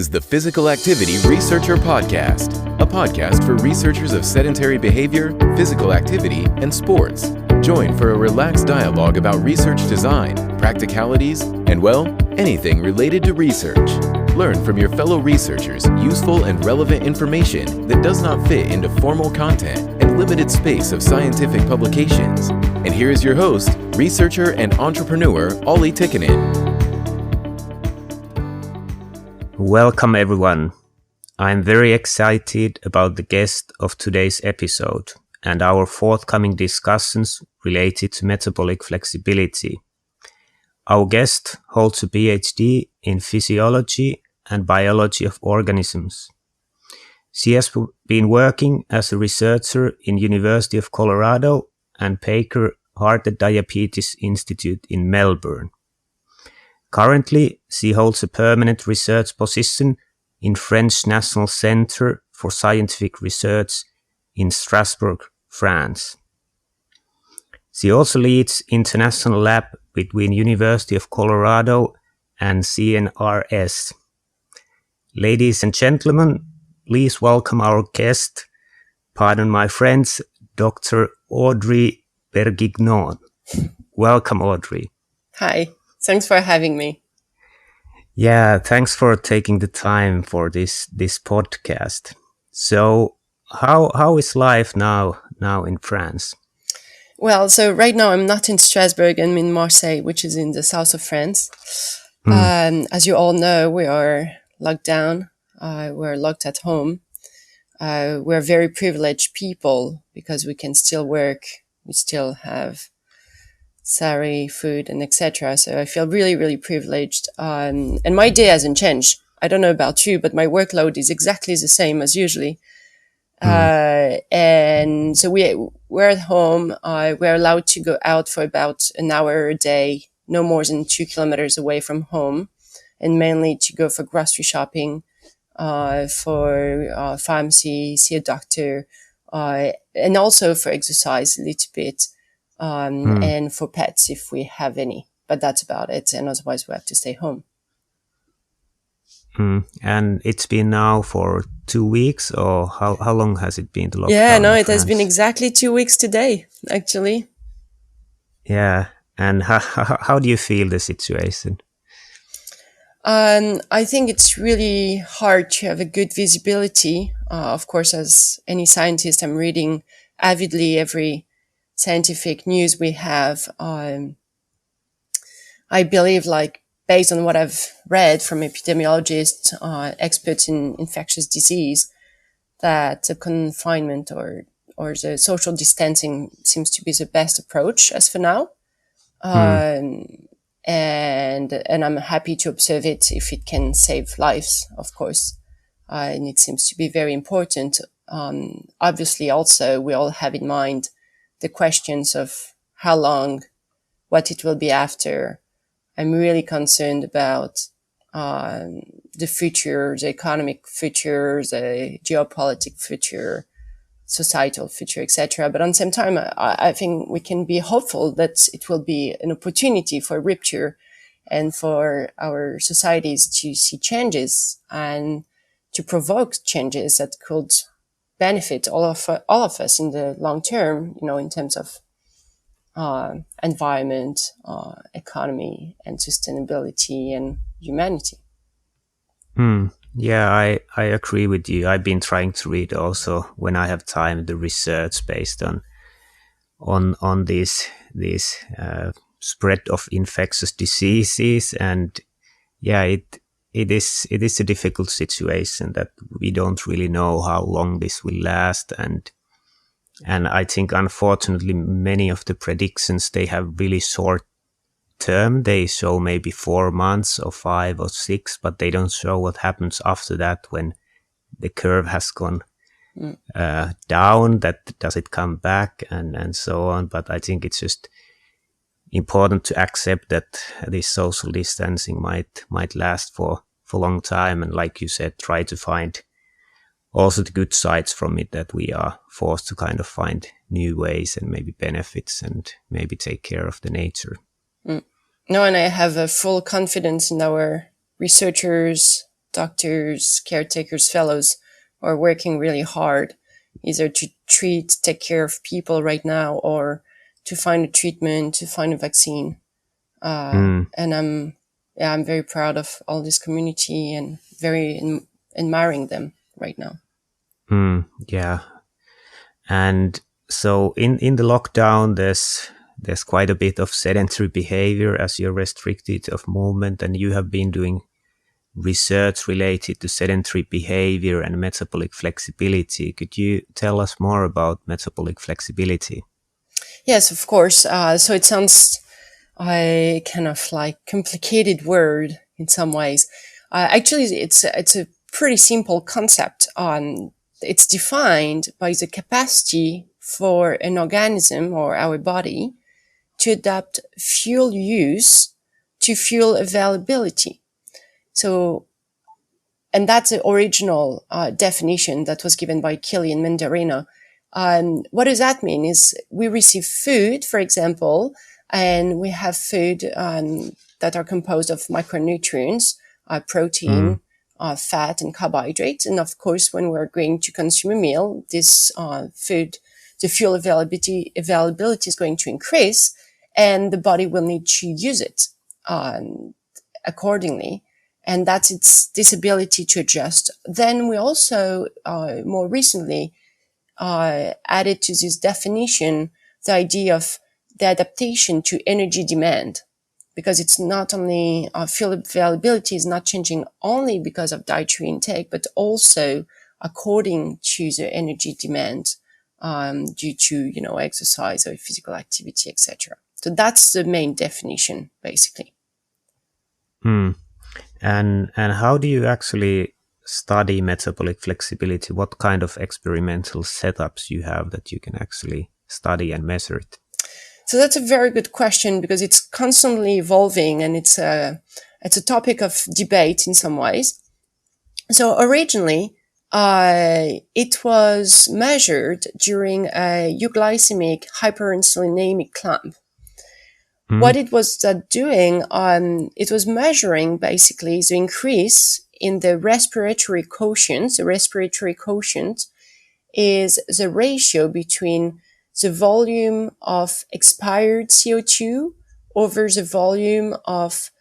Is the Physical Activity Researcher Podcast, a podcast for researchers of sedentary behavior, physical activity, and sports. Join for a relaxed dialogue about research design, practicalities, and, well, anything related to research. Learn from your fellow researchers useful and relevant information that does not fit into formal content and limited space of scientific publications. And here is your host, researcher and entrepreneur, Olli Tikkanen. Welcome everyone. I'm very excited about the guest of today's episode and our forthcoming discussions related to metabolic flexibility. Our guest holds a PhD in Physiology and Biology of Organisms. She has been working as a researcher in University of Colorado and Baker Heart and Diabetes Institute in Melbourne. Currently, she holds a permanent research position in French National Centre for Scientific Research in Strasbourg, France. She also leads international lab between University of Colorado and CNRS. Ladies and gentlemen, please welcome our guest, pardon my French, Dr. Audrey Bergouignan. Welcome, Audrey. Hi. Thanks for having me. Yeah, thanks for taking the time for this podcast. So, how is life now in France? Well, so right now I'm not in Strasbourg. I'm in Marseille, which is in the south of France. As you all know, we are locked down. We're locked at home. We're very privileged people because we can still work. We still have salary, food, and etc. So I feel really, really privileged. And my day hasn't changed. I don't know about you, but my workload is exactly the same as usually. And so we're at home. We're allowed to go out for about an hour a day, no more than 2 kilometers away from home, and mainly to go for grocery shopping, for pharmacy, see a doctor, and also for exercise a little bit. And for pets if we have any, but that's about it. And otherwise we have to stay home. And it's been now for 2 weeks, or how long has it been? The lockdown? Yeah, no, it has been exactly 2 weeks today, actually. Yeah. And how do you feel the situation? I think it's really hard to have a good visibility. Of course, as any scientist, I'm reading avidly every scientific news we have. I believe, like, based on what I've read from epidemiologists, experts in infectious disease, that the confinement or the social distancing seems to be the best approach as for now. And I'm happy to observe it if it can save lives, of course. And it seems to be very important. Obviously, also, we all have in mind the questions of how long, what it will be after. I'm really concerned about the future, the economic future, the geopolitical future, societal future, etc. But at the same time, I think we can be hopeful that it will be an opportunity for rupture and for our societies to see changes and to provoke changes that could benefit all of us in the long term, in terms of environment, economy, and sustainability and humanity. Yeah, I agree with you. I've been trying to read also, when I have time, the research based on this spread of infectious diseases, and yeah, it is a difficult situation that we don't really know how long this will last, and I think unfortunately many of the predictions, they have really short term. They show maybe 4 months or 5 or 6, but they don't show what happens after that when the curve has gone down. That does it come back and so on. But I think it's just important to accept that this social distancing might last for a long time, and like you said, try to find also the good sides from it, that we are forced to kind of find new ways and maybe benefits and maybe take care of the nature. No, and I have a full confidence in our researchers, doctors, caretakers, fellows are working really hard, either to take care of people right now, or to find a treatment, to find a vaccine. And I'm very proud of all this community and very admiring them right now. Yeah. And so in the lockdown, there's quite a bit of sedentary behavior as you're restricted of movement, and you have been doing research related to sedentary behavior and metabolic flexibility. Could you tell us more about metabolic flexibility? Yes, of course. So it sounds kind of like complicated word in some ways. Actually, it's a pretty simple concept. It's defined by the capacity for an organism or our body to adapt fuel use to fuel availability. So, and that's the original definition that was given by Kelly and Mandarino. What does that mean? Is we receive food, for example, and we have food that are composed of micronutrients, protein, fat, and carbohydrates. And of course, when we're going to consume a meal, this food, the fuel availability is going to increase, and the body will need to use it accordingly. And that's this ability to adjust. Then we also, more recently, added to this definition the idea of the adaptation to energy demand, because it's not only fuel availability is not changing only because of dietary intake, but also according to the energy demand due to exercise or physical activity, etc. So that's the main definition, basically. And how do you actually study metabolic flexibility? What kind of experimental setups you have that you can actually study and measure it? So that's a very good question, because it's constantly evolving, and it's a topic of debate in some ways. So originally, it was measured during a euglycemic hyperinsulinemic clamp. What it was doing, it was measuring basically the increase in the respiratory quotient. The respiratory quotient is the ratio between the volume of expired CO2 over the volume of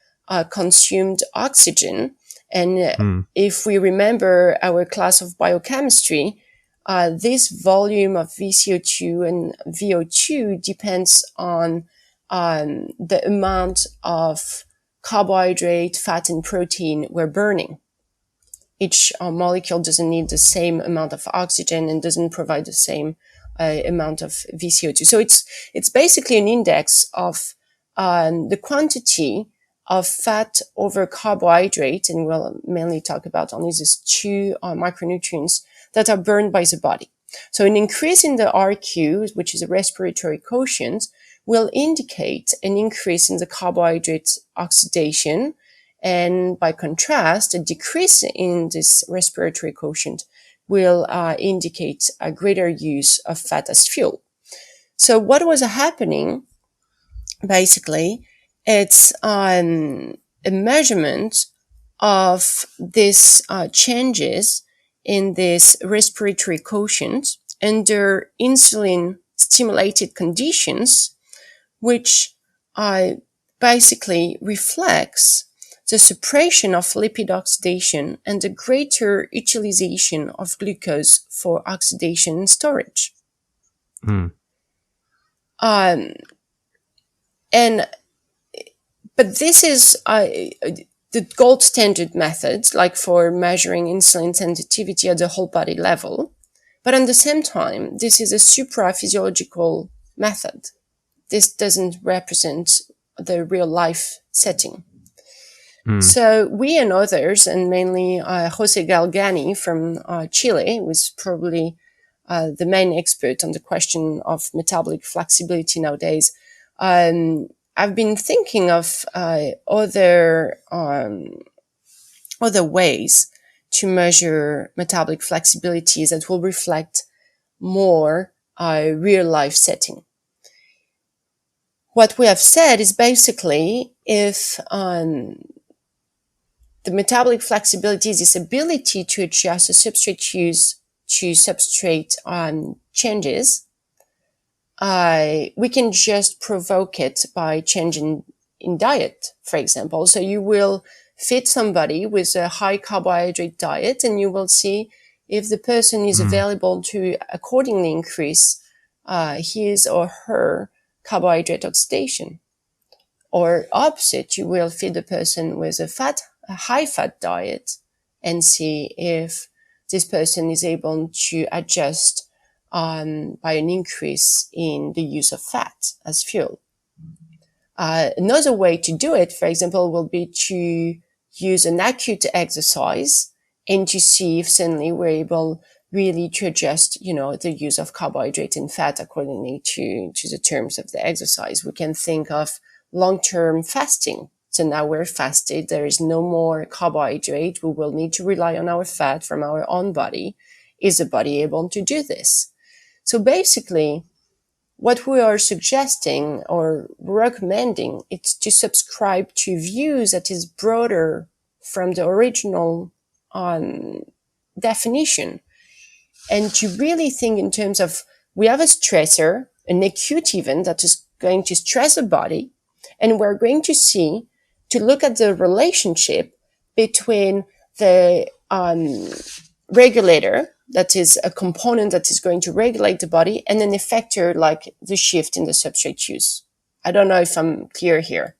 consumed oxygen. And if we remember our class of biochemistry, this volume of VCO2 and VO2 depends on the amount of carbohydrate, fat, and protein we're burning. Each molecule doesn't need the same amount of oxygen and doesn't provide the same amount of VCO2. So it's basically an index of the quantity of fat over carbohydrate, and we'll mainly talk about only these two micronutrients that are burned by the body. So an increase in the RQ, which is a respiratory quotient, will indicate an increase in the carbohydrate oxidation, and by contrast, a decrease in this respiratory quotient will indicate a greater use of fat as fuel. So what was happening, basically, it's a measurement of these changes in this respiratory quotient under insulin-stimulated conditions, which basically reflects the suppression of lipid oxidation and the greater utilization of glucose for oxidation and storage. But this is the gold standard method, like for measuring insulin sensitivity at the whole body level. But at the same time, this is a supra-physiological method. This doesn't represent the real life setting. So we and others, and mainly Jose Galgani from Chile, who is probably the main expert on the question of metabolic flexibility nowadays, I've been thinking of other ways to measure metabolic flexibility that will reflect more real life setting. What we have said is basically if the the metabolic flexibility is this ability to adjust the substrate use to substrate changes. We can just provoke it by changing in diet, for example. So you will feed somebody with a high carbohydrate diet, and you will see if the person is available to accordingly increase his or her carbohydrate oxidation. Or opposite, you will feed the person with a high fat diet and see if this person is able to adjust by an increase in the use of fat as fuel. Another way to do it, for example, will be to use an acute exercise and to see if suddenly we're able really to adjust, the use of carbohydrate and fat accordingly to the terms of the exercise. We can think of long-term fasting. So now we're fasted. There is no more carbohydrate. We will need to rely on our fat from our own body. Is the body able to do this? So basically, what we are suggesting or recommending is to subscribe to views that is broader from the original definition, and to really think in terms of, we have a stressor, an acute event that is going to stress the body, and we're going to look at the relationship between the regulator, that is a component that is going to regulate the body, and an effector like the shift in the substrate use. I don't know if I'm clear here.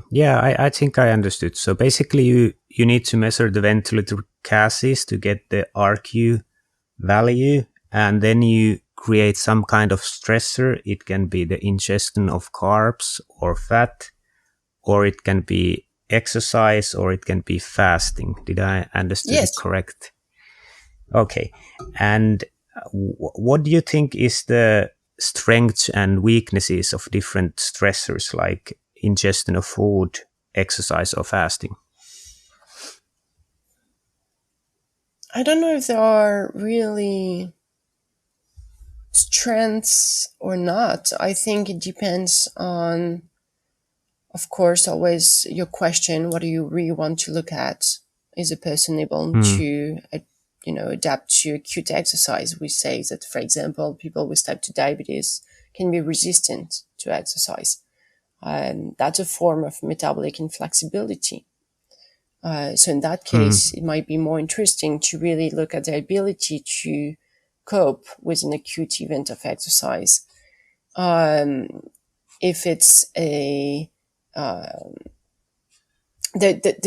Yeah, I think I understood. So basically you need to measure the ventilatory gases to get the RQ value, and then you create some kind of stressor. It can be the ingestion of carbs or fat, or it can be exercise, or it can be fasting. Did I understand it correct? Okay. And what do you think is the strengths and weaknesses of different stressors, like ingestion of food, exercise, or fasting? I don't know if there are really strengths or not. I think it depends on, of course, always your question, what do you really want to look at? Is a person able to adapt to acute exercise? We say that, for example, people with type 2 diabetes can be resistant to exercise. That's a form of metabolic inflexibility. So in that case, it might be more interesting to really look at the ability to cope with an acute event of exercise. If it's the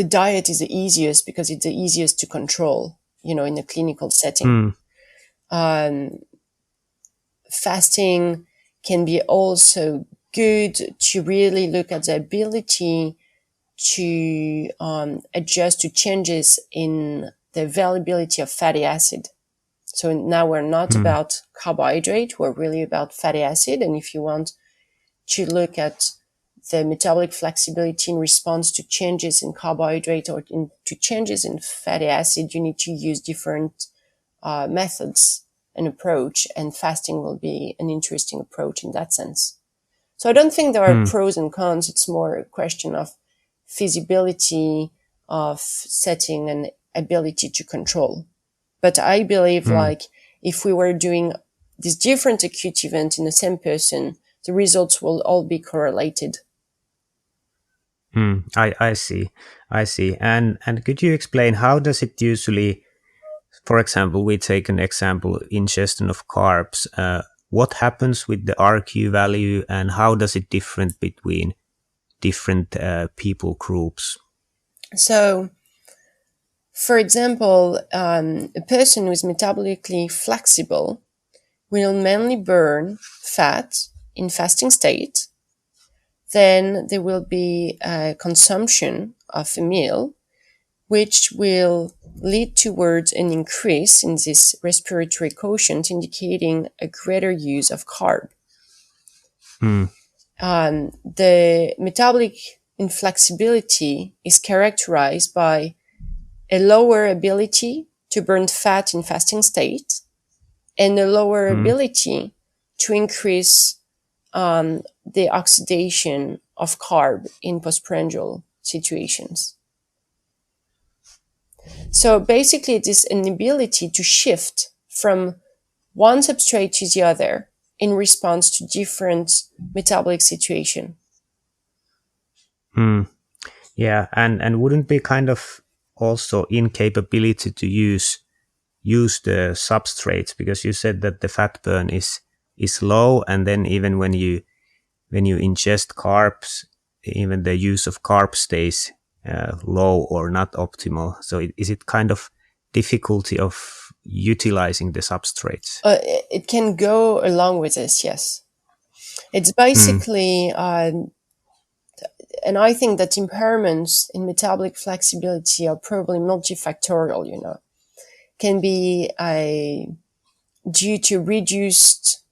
diet is the easiest because it's the easiest to control, in a clinical setting. Fasting can be also good to really look at the ability to adjust to changes in the availability of fatty acid. So now we're not about carbohydrate, we're really about fatty acid. And if you want to look at the metabolic flexibility in response to changes in carbohydrate or to changes in fatty acid, you need to use different methods and approach, and fasting will be an interesting approach in that sense. So I don't think there are pros and cons. It's more a question of feasibility of setting and ability to control. But I believe like if we were doing this different acute event in the same person, the results will all be correlated. I see. And could you explain, how does it usually, for example, we take an example, ingestion of carbs. What happens with the RQ value, and how does it differ between different people groups? So, for example, a person who is metabolically flexible will mainly burn fat in fasting state. Then there will be a consumption of a meal, which will lead towards an increase in this respiratory quotient, indicating a greater use of carb. The metabolic inflexibility is characterized by a lower ability to burn fat in fasting state and a lower ability to increase the oxidation of carb in postprandial situations. So basically, it is an ability to shift from one substrate to the other in response to different metabolic situation. Yeah, and wouldn't be kind of also incapability to use the substrates, because you said that the fat burn is low, and then even when you ingest carbs, even the use of carbs stays low or not optimal. So is it kind of difficulty of utilizing the substrates? It can go along with this, yes. It's basically, and I think that impairments in metabolic flexibility are probably multifactorial, can be due to reduced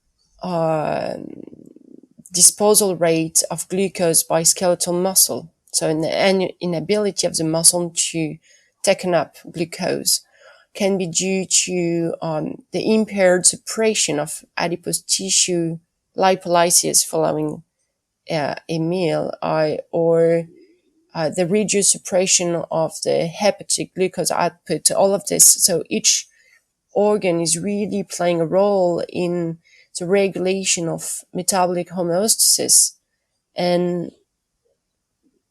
disposal rate of glucose by skeletal muscle. So an inability of the muscle to take up glucose can be due to the impaired suppression of adipose tissue lipolysis following a meal, or the reduced suppression of the hepatic glucose output, all of this. So each organ is really playing a role in the regulation of metabolic homeostasis. And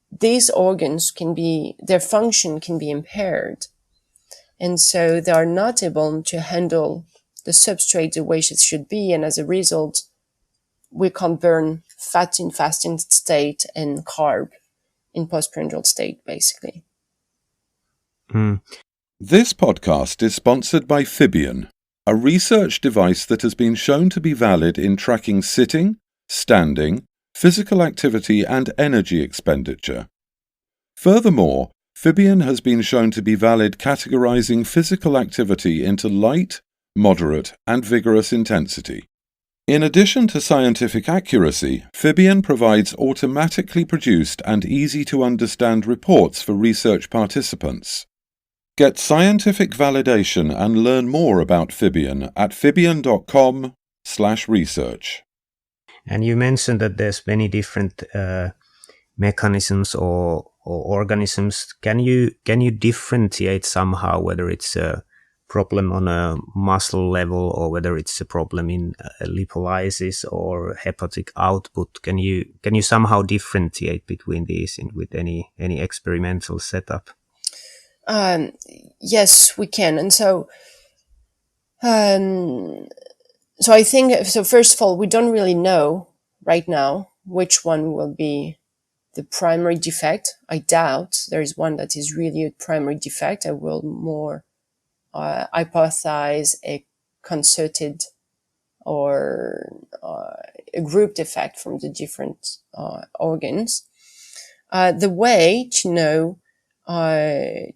these organs their function can be impaired. And so they are not able to handle the substrate the way it should be. And as a result, we can't burn fat in fasting state and carb in postprandial state, basically. This podcast is sponsored by Fibion, a research device that has been shown to be valid in tracking sitting, standing, physical activity and energy expenditure. Furthermore, Fibion has been shown to be valid categorizing physical activity into light, moderate and vigorous intensity. In addition to scientific accuracy, Fibion provides automatically produced and easy-to-understand reports for research participants. Get scientific validation and learn more about Fibion at fibion.com/research. And you mentioned that there's many different mechanisms or organisms. Can you differentiate somehow whether it's a problem on a muscle level or whether it's a problem in lipolysis or hepatic output? Can you somehow differentiate between these with any experimental setup? Yes, we can. And so I think, so first of all, we don't really know right now which one will be the primary defect. I doubt there is one that is really a primary defect. I will more hypothesize a concerted or a grouped effect from the different organs. The way to know, to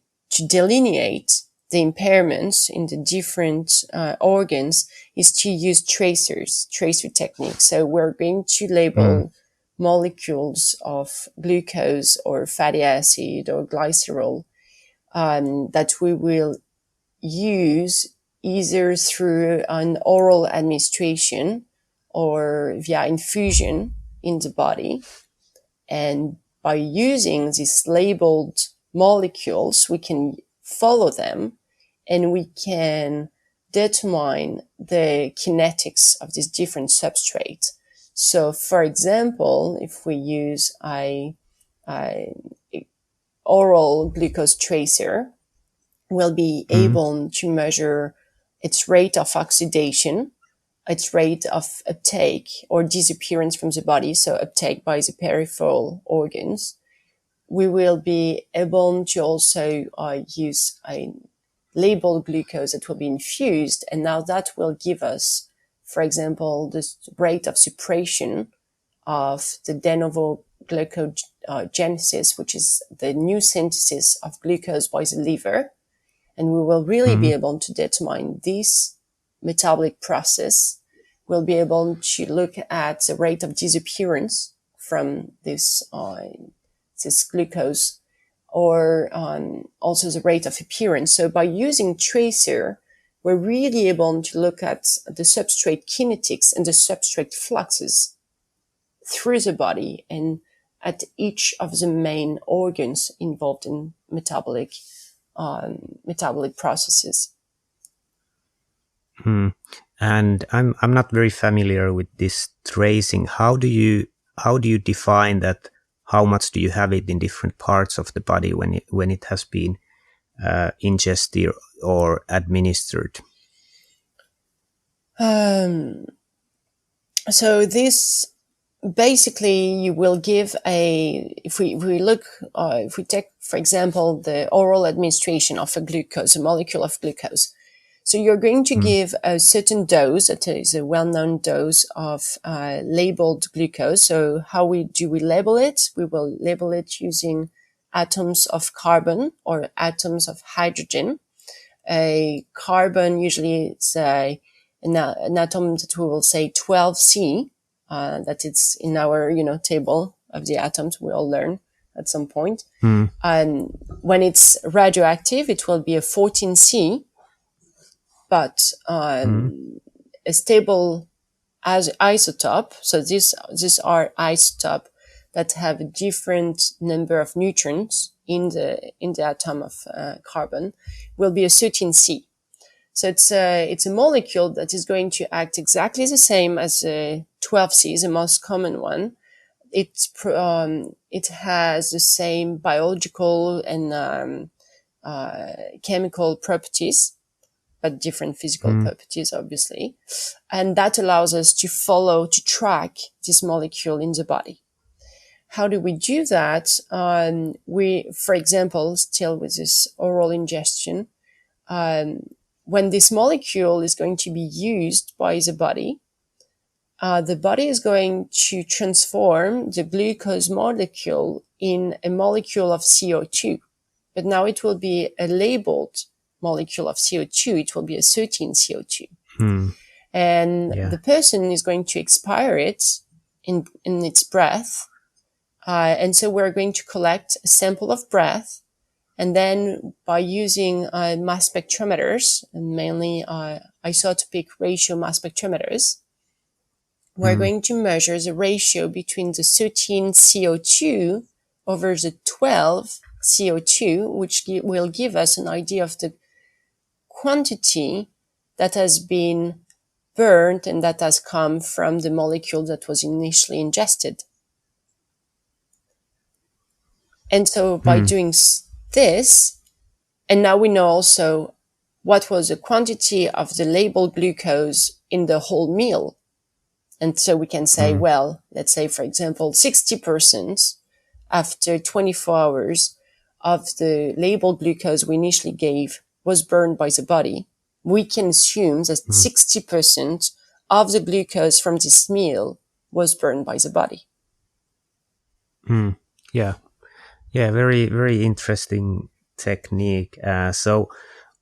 delineate the impairments in the different organs is to use tracer technique. So we're going to label molecules of glucose or fatty acid or glycerol that we will use either through an oral administration or via infusion in the body. And by using these labeled molecules, we can follow them and we can determine the kinetics of these different substrates. So, for example, if we use a oral glucose tracer, we'll be able to measure its rate of oxidation, its rate of uptake or disappearance from the body, so uptake by the peripheral organs. We will be able to also use a labeled glucose that will be infused, and now that will give us, for example, the rate of suppression of the de novo glucogenesis, which is the new synthesis of glucose by the liver. And we will really be able to determine this metabolic process. We'll be able to look at the rate of disappearance from this glucose, or also the rate of appearance. So by using tracer, we're really able to look at the substrate kinetics and the substrate fluxes through the body and at each of the main organs involved in metabolic metabolic processes. And I'm not very familiar with this tracing. How do you define that? How much do you have it in different parts of the body when it has been ingested or administered? So this basically you will give if we take, for example, the oral administration of a glucose, a molecule of glucose. So you're going to give a certain dose, that is a well-known dose of labeled glucose. So how do we label it? We will label it using atoms of carbon or atoms of hydrogen. A carbon, usually it's an atom that we will say 12C, that it's in our, table of the atoms we all learn at some point. And when it's radioactive, it will be a 14C. But a stable isotope, so these are isotopes that have a different number of neutrons in the atom of carbon, will be a 13C. So it's a molecule that is going to act exactly the same as 12C, the most common one. It has the same biological and chemical properties, but different physical properties, obviously. And that allows us to track this molecule in the body. How do we do that? For example, still with this oral ingestion, when this molecule is going to be used by the body is going to transform the glucose molecule in a molecule of CO2. But now it will be a labeled molecule of CO2, it will be a 13 CO2. And the person is going to expire it in its breath. And so we're going to collect a sample of breath. And then by using mass spectrometers, and mainly isotopic ratio mass spectrometers, we're going to measure the ratio between the 13 CO2 over the 12 CO2, which will give us an idea of the quantity that has been burned and that has come from the molecule that was initially ingested. And so by doing this, and now we know also what was the quantity of the labeled glucose in the whole meal. And so we can say, well, let's say, for example, 60% after 24 hours of the labeled glucose we initially gave was burned by the body. We can assume that 60% of the glucose from this meal was burned by the body. Yeah, very, very interesting technique. So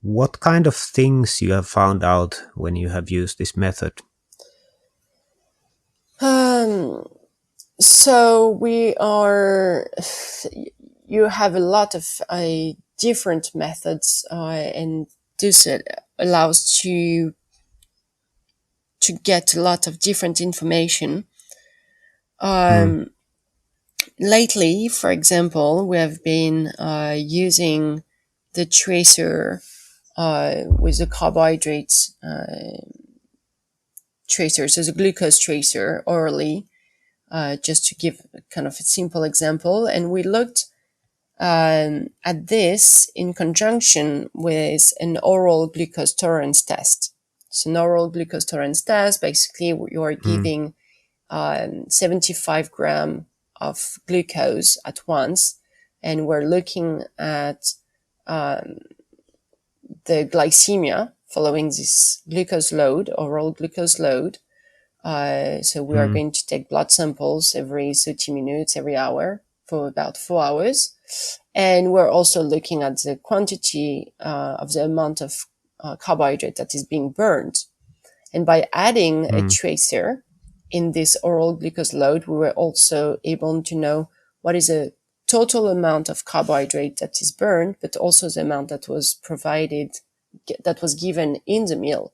what kind of things you have found out when you have used this method? So you have a lot of different methods, and this allows to get a lot of different information. Lately, for example, we have been using the tracer with the carbohydrates tracer, so the glucose tracer orally, just to give kind of a simple example. And we looked at this in conjunction with an oral glucose tolerance test. So an oral glucose tolerance test, basically you are giving 75 grams of glucose at once, and we're looking at the glycemia following this glucose load, oral glucose load. So we are going to take blood samples every 30 minutes, every hour for about 4 hours. And we're also looking at the quantity of the amount of carbohydrate that is being burned. And by adding a tracer in this oral glucose load, we were also able to know what is the total amount of carbohydrate that is burned, but also the amount that was provided, that was given in the meal.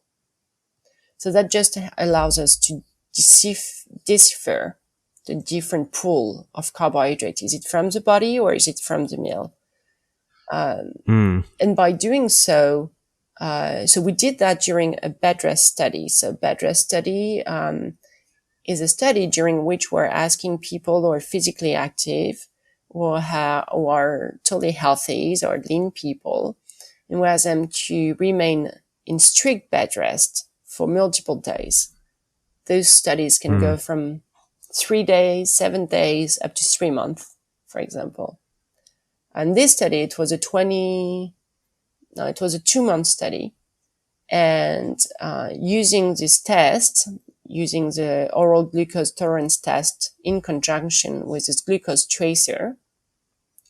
So that just allows us to decipher the different pool of carbohydrate. Is it from the body or is it from the meal? And by doing so, so we did that during a bed rest study. So bed rest study is a study during which we're asking people who are physically active or who are totally healthy or lean people, and we ask them to remain in strict bed rest for multiple days. Those studies can go from 3 days, 7 days, up to 3 months, for example. And this study, it was a 2-month study. And using this test, using the oral glucose tolerance test in conjunction with this glucose tracer,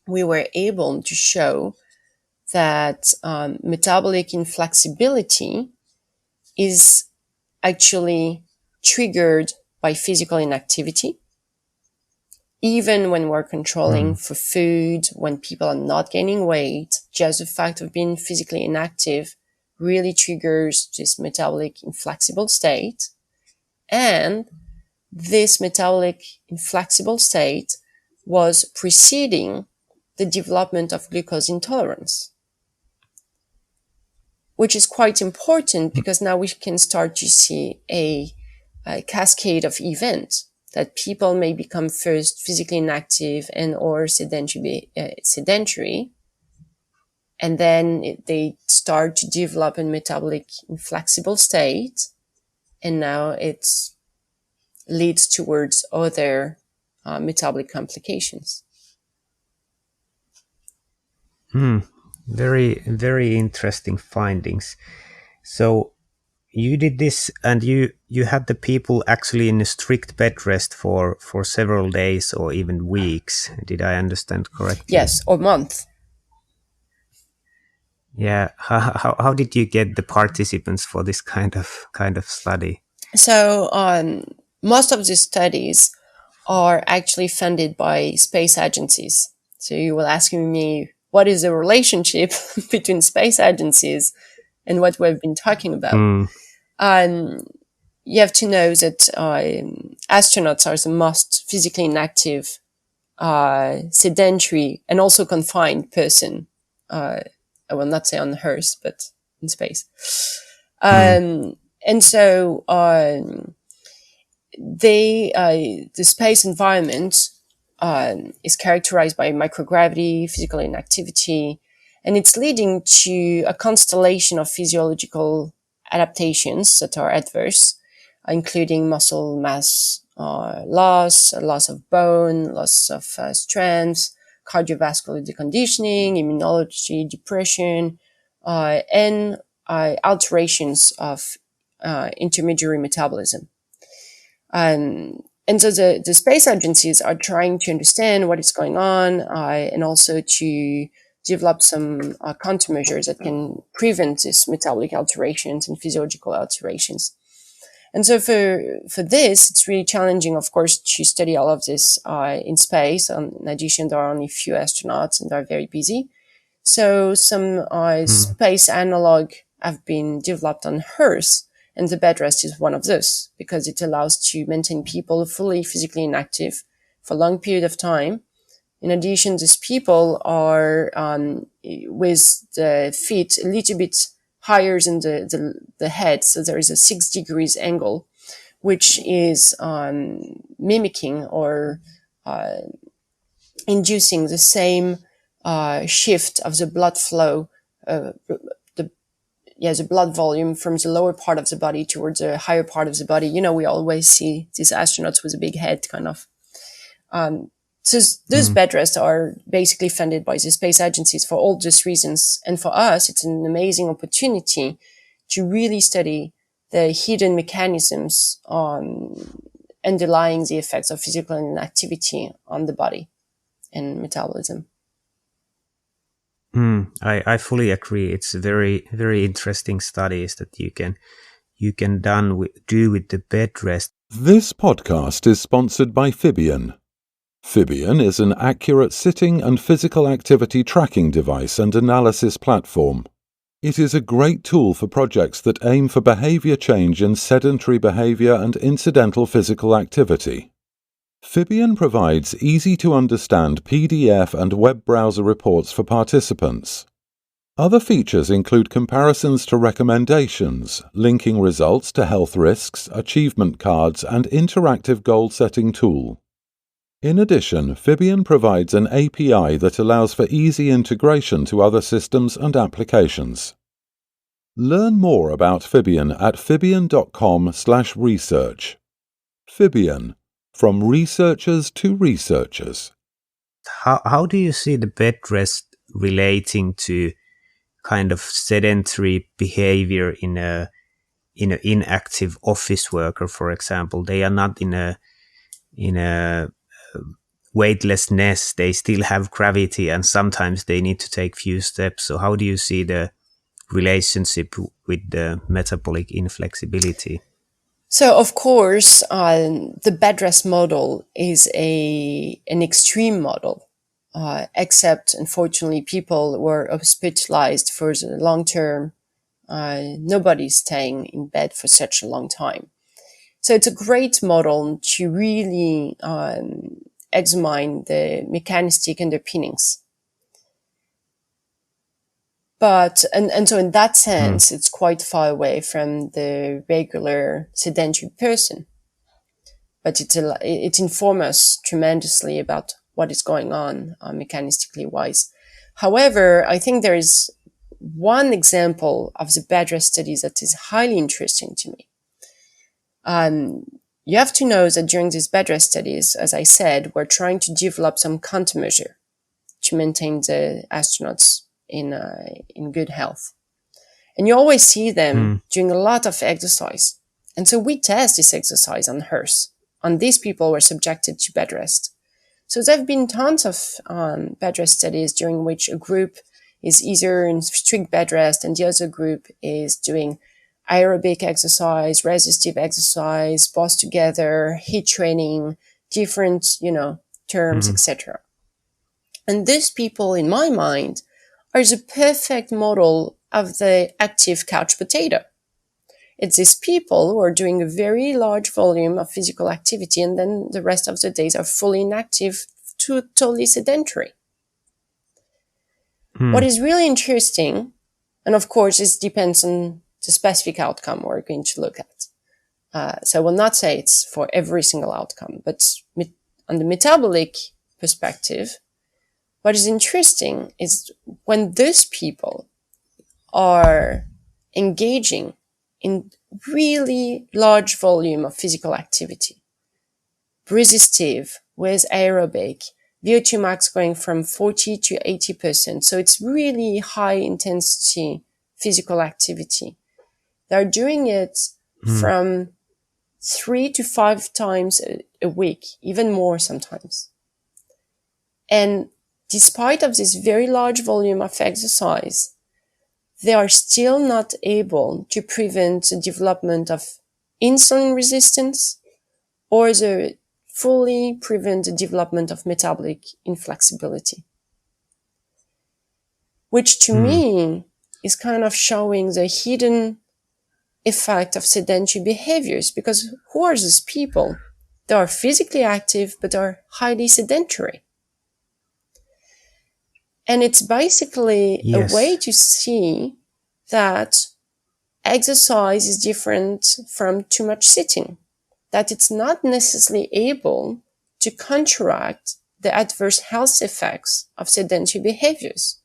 we were able to show that metabolic inflexibility is actually triggered by physical inactivity. Even when we're controlling for food, when people are not gaining weight, just the fact of being physically inactive really triggers this metabolic inflexible state. And this metabolic inflexible state was preceding the development of glucose intolerance, which is quite important because now we can start to see a cascade of events that people may become first physically inactive and or sedentary, and then they start to develop a metabolic inflexible state, and now it leads towards other metabolic complications. Very, very interesting findings. So you did this, and you had the people actually in a strict bed rest for several days or even weeks. Did I understand correctly? Yes, or months. Yeah. How did you get the participants for this kind of study? So most of the studies are actually funded by space agencies. So you will ask me, what is the relationship between space agencies and what we've been talking about? You have to know that astronauts are the most physically inactive, sedentary, and also confined person. I will not say on Earth, but in space. And so the space environment is characterized by microgravity, physical inactivity, and it's leading to a constellation of physiological adaptations that are adverse, including muscle mass loss of bone, loss of strength, cardiovascular deconditioning, immunology, depression, and alterations of intermediary metabolism. And so the space agencies are trying to understand what is going on and also to develop some countermeasures that can prevent these metabolic alterations and physiological alterations. And so for this, it's really challenging, of course, to study all of this in space. In addition, there are only few astronauts and they're very busy. So some space analog have been developed on Earth, and the bed rest is one of those because it allows to maintain people fully physically inactive for a long period of time. In addition, these people are with the feet a little bit higher than the head. So there is a 6 degrees angle, which is mimicking or inducing the same shift of the blood flow, the blood volume from the lower part of the body towards the higher part of the body. You know, we always see these astronauts with a big head, kind of. So those bed rests are basically funded by the space agencies for all these reasons. And for us, it's an amazing opportunity to really study the hidden mechanisms underlying the effects of physical inactivity on the body and metabolism. I fully agree. It's very, very interesting studies that you can do with the bed rest. This podcast is sponsored by Fibion. Fibion is an accurate sitting and physical activity tracking device and analysis platform. It is a great tool for projects that aim for behavior change in sedentary behavior and incidental physical activity. Fibion provides easy-to-understand PDF and web browser reports for participants. Other features include comparisons to recommendations, linking results to health risks, achievement cards, and interactive goal-setting tool. In addition, Fibion provides an API that allows for easy integration to other systems and applications. Learn more about Fibion at fibion.com/research. Fibion, from researchers to researchers. How do you see the bed rest relating to kind of sedentary behavior in a inactive office worker, for example? They are not in a weightlessness. They still have gravity, and sometimes they need to take few steps. So how do you see the relationship with the metabolic inflexibility? So, of course, the bed rest model is an extreme model, except, unfortunately, people were hospitalized for the long term. Nobody's staying in bed for such a long time. So it's a great model to really examine the mechanistic underpinnings. But, and so in that sense, it's quite far away from the regular sedentary person. But it informs us tremendously about what is going on mechanistically wise. However, I think there is one example of the bed rest studies that is highly interesting to me. You have to know that during these bed rest studies, as I said, we're trying to develop some countermeasure to maintain the astronauts in good health. And you always see them doing a lot of exercise. And so we test this exercise on HERS, on these people who were subjected to bed rest. So there have been tons of bed rest studies during which a group is either in strict bed rest and the other group is doing aerobic exercise, resistive exercise, both together, HIIT training, different, terms, etc. And these people, in my mind, are the perfect model of the active couch potato. It's these people who are doing a very large volume of physical activity and then the rest of the days are fully inactive, totally sedentary. What is really interesting, and of course this depends on the specific outcome we're going to look at. So I will not say it's for every single outcome, but on the metabolic perspective, what is interesting is when those people are engaging in really large volume of physical activity, resistive with aerobic, VO2 max going from 40 to 80%. So it's really high intensity physical activity. They're doing it from 3 to 5 times a week, even more sometimes. And despite of this very large volume of exercise, they are still not able to prevent the development of insulin resistance or fully prevent the development of metabolic inflexibility. Which to me is kind of showing the hidden effect of sedentary behaviors, because who are these people? They are physically active, but are highly sedentary. And it's basically a way to see that exercise is different from too much sitting, that it's not necessarily able to counteract the adverse health effects of sedentary behaviors.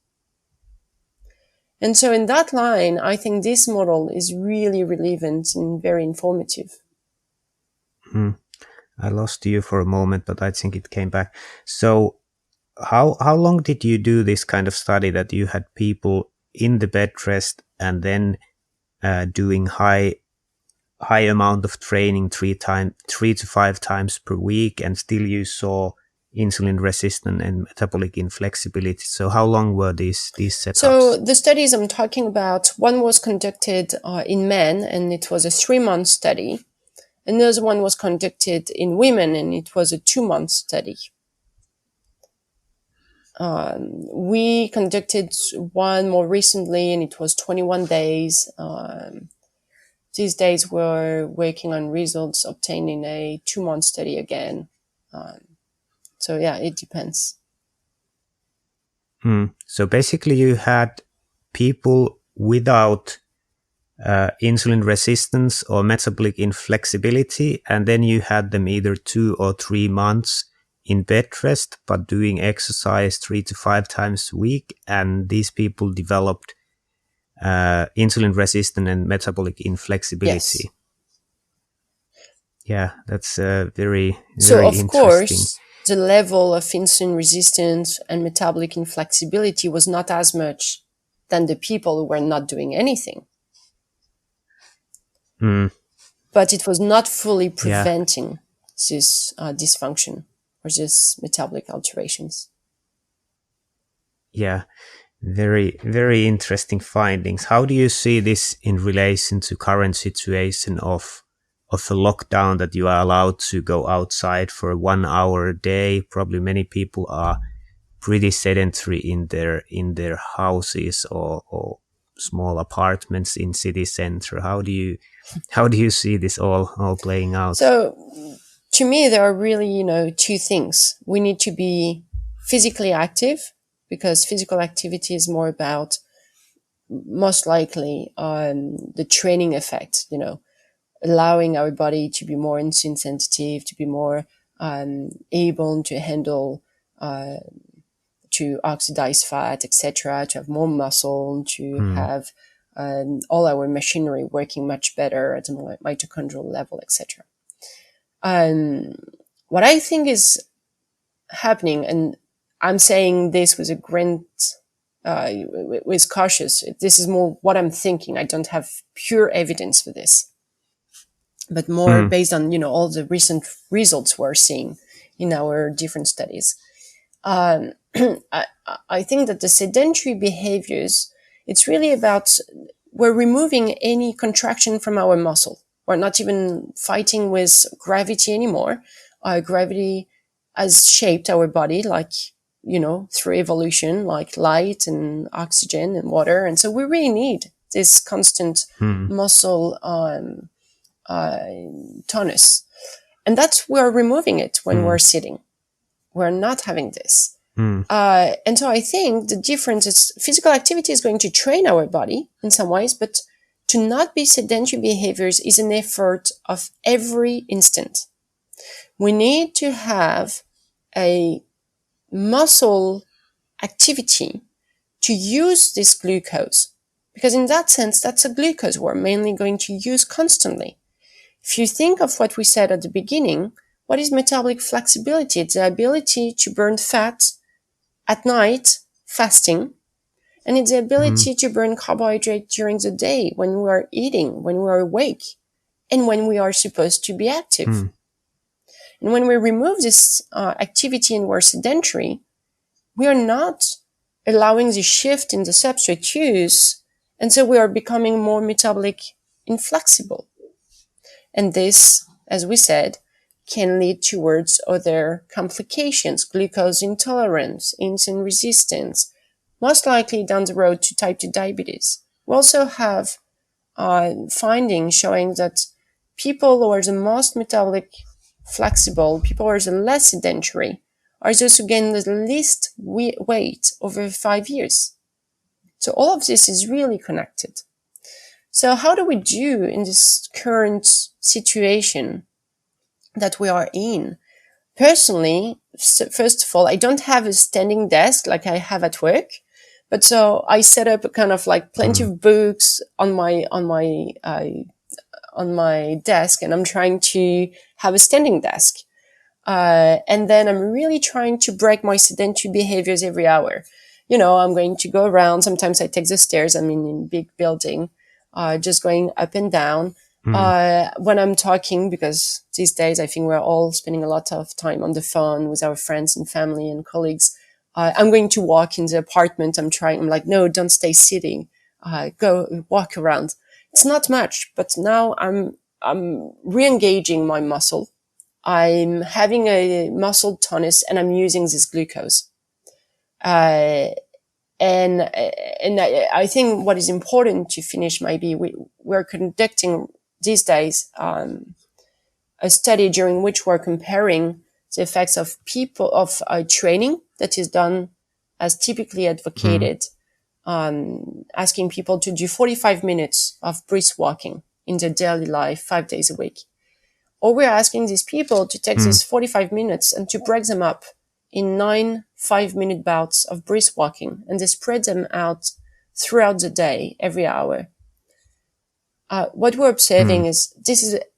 And so in that line, I think this model is really relevant and very informative. I lost you for a moment, but I think it came back. So how long did you do this kind of study that you had people in the bed rest and then doing high amount of training 3 to 5 times per week, and still you saw insulin resistance and metabolic inflexibility? So how long were these setups? So the studies I'm talking about, one was conducted in men, and it was a 3-month study. Another one was conducted in women, and it was a 2-month study. We conducted one more recently, and it was 21 days. These days we're working on results obtained in a 2-month study again. So yeah, it depends. So basically you had people without insulin resistance or metabolic inflexibility, and then you had them either 2 or 3 months in bed rest, but doing exercise 3 to 5 times a week, and these people developed insulin resistance and metabolic inflexibility. Yes. Yeah, that's very So of interesting. course, the level of insulin resistance and metabolic inflexibility was not as much than the people who were not doing anything. But it was not fully preventing this dysfunction or this metabolic alterations. Yeah, very, very interesting findings. How do you see this in relation to current situation of the lockdown, that you are allowed to go outside for 1 hour a day? Probably many people are pretty sedentary in their houses or small apartments in city center. How do you see this all playing out? So to me, there are really, two things. We need to be physically active, because physical activity is more about, most likely, the training effect, allowing our body to be more insulin sensitive, to be more able to handle, to oxidize fat, etc., to have more muscle, to have all our machinery working much better at the mitochondrial level, etc. What I think is happening, and I'm saying this with a grain, with cautious, this is more what I'm thinking. I don't have pure evidence for this, but more based on, all the recent results we're seeing in our different studies. I think that the sedentary behaviors, it's really about, we're removing any contraction from our muscle. We're not even fighting with gravity anymore. Gravity has shaped our body, like, through evolution, like light and oxygen and water. And so we really need this constant muscle tonus. And that's, we're removing it when we're sitting. We're not having this. And so I think the difference is, physical activity is going to train our body in some ways, but to not be sedentary behaviors is an effort of every instant. We need to have a muscle activity to use this glucose, because in that sense, that's a glucose we're mainly going to use constantly. If you think of what we said at the beginning, what is metabolic flexibility? It's the ability to burn fat at night, fasting, and it's the ability to burn carbohydrate during the day when we are eating, when we are awake, and when we are supposed to be active. And when we remove this activity and we're sedentary, we are not allowing the shift in the substrate use, and so we are becoming more metabolic inflexible. And this, as we said, can lead towards other complications, glucose intolerance, insulin resistance, most likely down the road to type 2 diabetes. We also have findings showing that people who are the most metabolic flexible, people who are the less sedentary, are those who gain the least weight over 5 years. So all of this is really connected. So how do we do in this current situation that we are in? Personally, first of all, I don't have a standing desk like I have at work, but so I set up a kind of like plenty of books on my desk, and I'm trying to have a standing desk. And then I'm really trying to break my sedentary behaviors every hour. I'm going to go around. Sometimes I take the stairs. I'm in big building, just going up and down. When I'm talking, because these days I think we're all spending a lot of time on the phone with our friends and family and colleagues. I'm going to walk in the apartment. I'm like, no, don't stay sitting. Go walk around. It's not much, but now I'm re-engaging my muscle. I'm having a muscle tonus, and I'm using this glucose. And I think what is important to finish, maybe we're conducting these days a study during which we're comparing the effects of training that is done as typically advocated, asking people to do 45 minutes of brisk walking in their daily life, 5 days a week. Or we're asking these people to take these 45 minutes and to break them up in 9 5-minute bouts of brisk walking, and they spread them out throughout the day, every hour. What we're observing is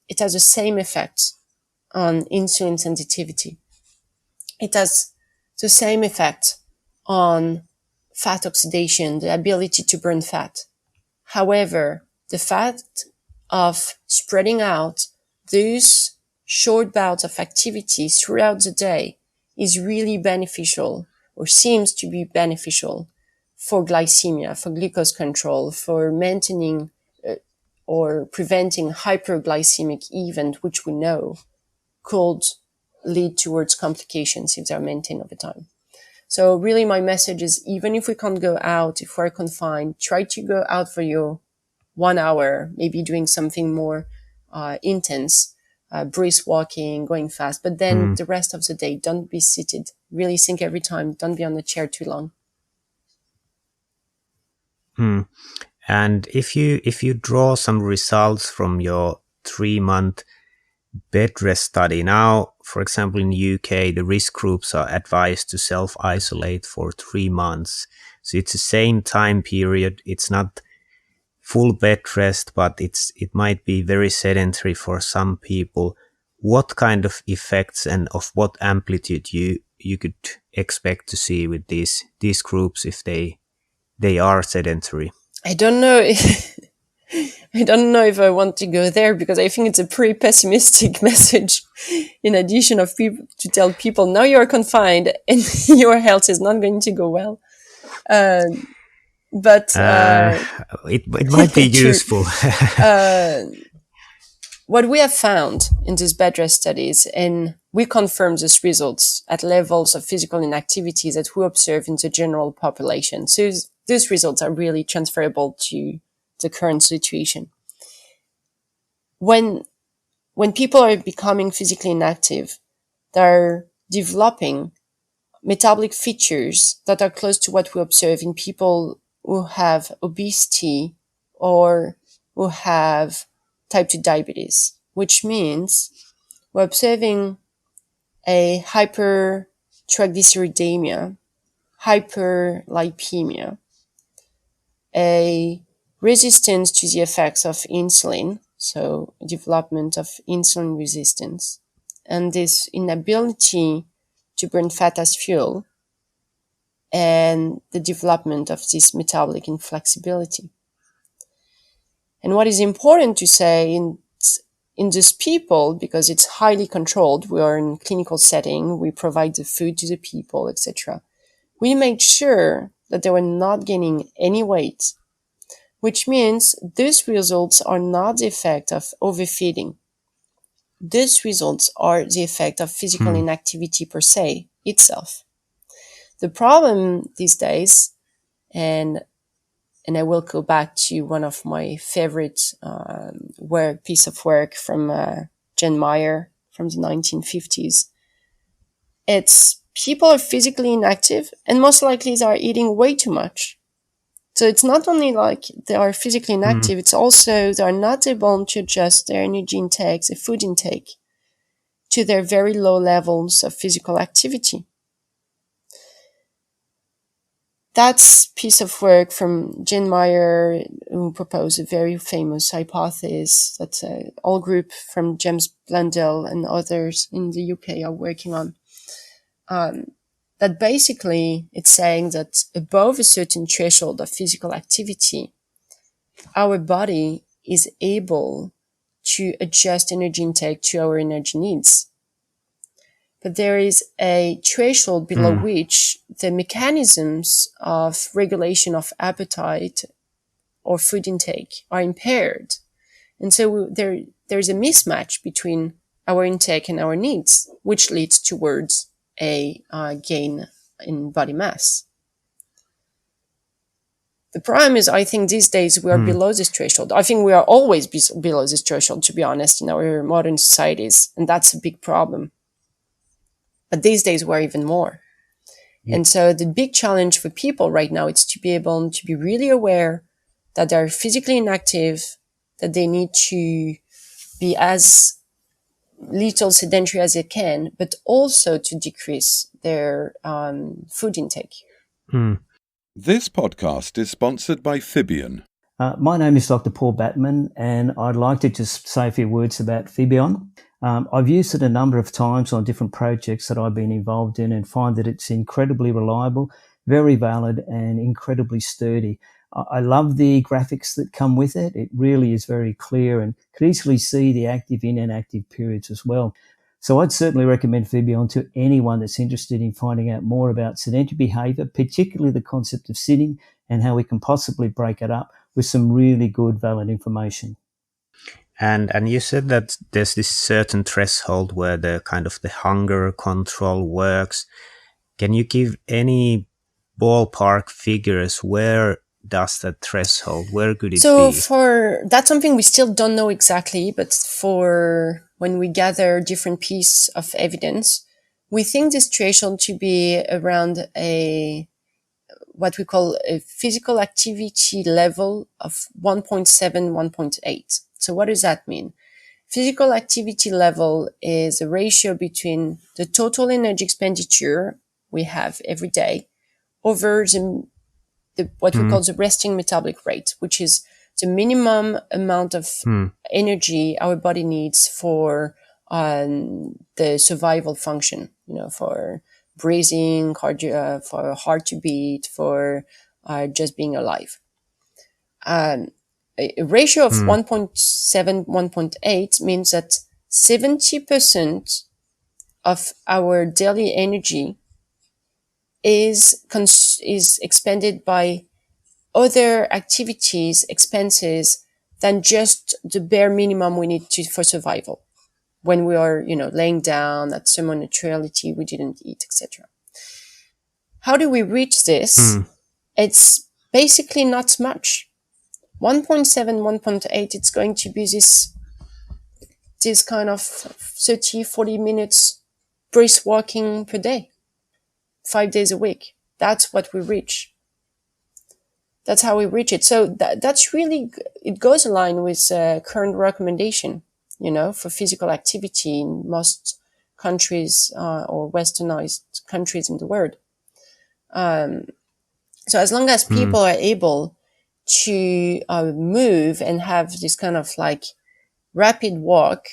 it has the same effect on insulin sensitivity. It has the same effect on fat oxidation, the ability to burn fat. However, the fact of spreading out those short bouts of activity throughout the day is really beneficial, or seems to be beneficial, for glycemia, for glucose control, for maintaining or preventing hyperglycemic event, which we know could lead towards complications if they're maintained over time. So really my message is, even if we can't go out, if we're confined, try to go out for your 1 hour, maybe doing something more intense, brisk walking, going fast. But then the rest of the day, don't be seated. Really think every time, don't be on the chair too long. And if you draw some results from your 3-month bed rest study, now, for example, in the UK, the risk groups are advised to self-isolate for 3 months. So it's the same time period. It's not full bed rest, but it might be very sedentary for some people. What kind of effects and of what amplitude you could expect to see with these groups if they are sedentary? I don't know. I don't know if I want to go there, because I think it's a pretty pessimistic message. In addition of people to tell people, now you're confined and your health is not going to go well. But it might be useful. What we have found in these bed rest studies, and we confirm these results at levels of physical inactivity that we observe in the general population. So these results are really transferable to the current situation. When people are becoming physically inactive, they're developing metabolic features that are close to what we observe in people who have obesity or who have type 2 diabetes, which means we're observing a hypertriglyceridemia, hyperlipemia, a resistance to the effects of insulin, so development of insulin resistance, and this inability to burn fat as fuel, and the development of this metabolic inflexibility. And what is important to say in these people, because it's highly controlled, we are in clinical setting, we provide the food to the people, etc. We made sure that they were not gaining any weight, which means these results are not the effect of overfeeding. These results are the effect of physical inactivity per se itself. The problem these days, and I will go back to one of my favorite piece of work from Jen Meyer from the 1950s. It's people are physically inactive and most likely they are eating way too much. So it's not only like they are physically inactive, it's also they are not able to adjust their energy intake, their food intake, to their very low levels of physical activity. That's piece of work from Jen Meyer, who proposed a very famous hypothesis that all group from James Blundell and others in the UK are working on. That basically it's saying that above a certain threshold of physical activity, our body is able to adjust energy intake to our energy needs. But there is a threshold below which the mechanisms of regulation of appetite or food intake are impaired. And so there's a mismatch between our intake and our needs, which leads towards a gain in body mass. The problem is, I think these days we are below this threshold. I think we are always below this threshold, to be honest, in our modern societies. And that's a big problem. But these days were even more. Yeah. And so the big challenge for people right now is to be able to be really aware that they're physically inactive, that they need to be as little sedentary as they can, but also to decrease their food intake. This podcast is sponsored by Fibion. My name is Dr. Paul Batman, and I'd like to just say a few words about Fibion. I've used it a number of times on different projects that I've been involved in and find that it's incredibly reliable, very valid, and incredibly sturdy. I love the graphics that come with it. It really is very clear and can easily see the active and inactive periods as well. So I'd certainly recommend Fibion to anyone that's interested in finding out more about sedentary behavior, particularly the concept of sitting and how we can possibly break it up with some really good, valid information. And you said that there's this certain threshold where the kind of the hunger control works. Can you give any ballpark figures? Where does that threshold, where could it be? So that's something we still don't know exactly, but for when we gather different pieces of evidence, we think this threshold to be around what we call a physical activity level of 1.7, 1.8. So what does that mean? Physical activity level is a ratio between the total energy expenditure we have every day over what we call the resting metabolic rate, which is the minimum amount of energy our body needs for the survival function, for breathing, cardio, for heart to beat, for just being alive. A ratio of 1.7, 1.8 means that 70% of our daily energy is expended by other activities, expenses than just the bare minimum we need for survival. When we are, laying down at some neutrality, we didn't eat, etc. How do we reach this? It's basically not much. 1.7, 1.8, it's going to be this kind of 30, 40 minutes brisk walking per day, 5 days a week. That's what we reach. That's how we reach it. So that's really, it goes along with current recommendation, for physical activity in most countries or westernized countries in the world. So as long as people are able to move and have this kind of like rapid walk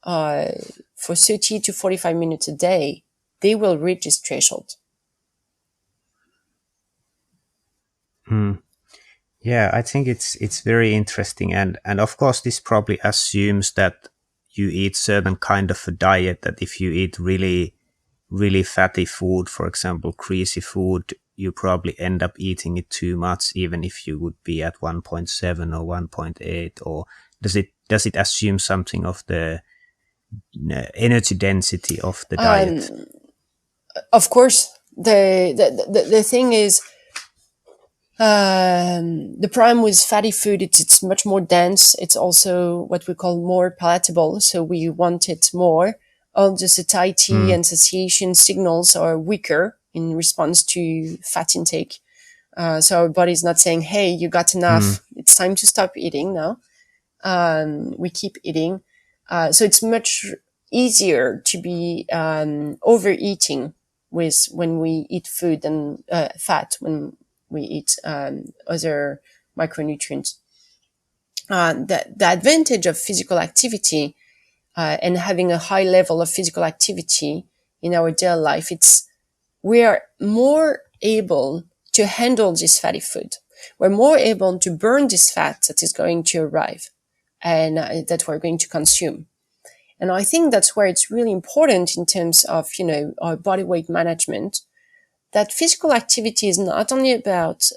for 30 to 45 minutes a day, they will reach this threshold. Yeah, I think it's very interesting, and of course this probably assumes that you eat certain kind of a diet, that if you eat really, really fatty food, for example, greasy food, you probably end up eating it too much, even if you would be at 1.7 or 1.8, or does it assume something of the energy density of the diet? Of course, the thing is, the problem with fatty food, it's much more dense. It's also what we call more palatable. So we want it more. All the satiety and satiation signals are weaker in response to fat intake. So our body's not saying, hey, you got enough. It's time to stop eating now. We keep eating. So it's much easier to be overeating when we eat food than fat when we eat other micronutrients. The advantage of physical activity and having a high level of physical activity in our daily life, we are more able to handle this fatty food. We're more able to burn this fat that is going to arrive and that we're going to consume. And I think that's where it's really important in terms of, our body weight management, that physical activity is not only about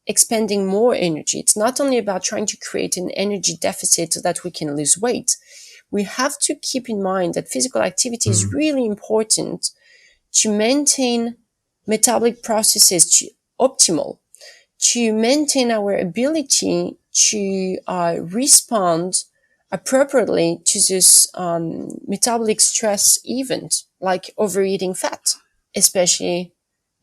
expending more energy. It's not only about trying to create an energy deficit so that we can lose weight. We have to keep in mind that physical activity is really important to maintain metabolic processes optimal, to maintain our ability to respond appropriately to this metabolic stress event, like overeating fat, especially,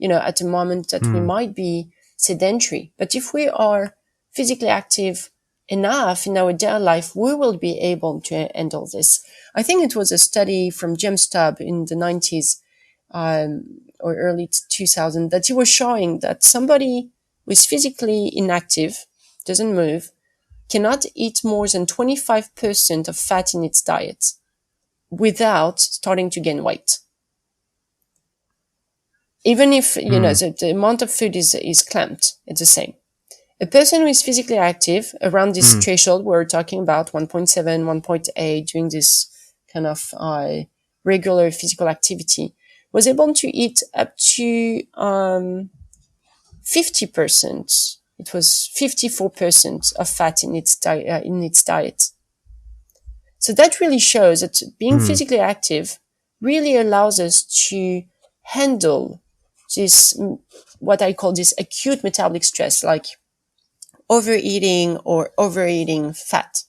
at the moment that we might be sedentary. But if we are physically active enough in our daily life, we will be able to handle this. I think it was a study from James Stubb in the 90s or early 2000 that he was showing that somebody who is physically inactive, doesn't move, cannot eat more than 25% of fat in its diet without starting to gain weight. Even if, the amount of food is clamped, it's the same. A person who is physically active around this threshold, we're talking about 1.7, 1.8, doing this kind of regular physical activity, was able to eat up to 50%. It was 54% of fat in its diet. So that really shows that being physically active really allows us to handle this, what I call this acute metabolic stress, like overeating or overeating fat.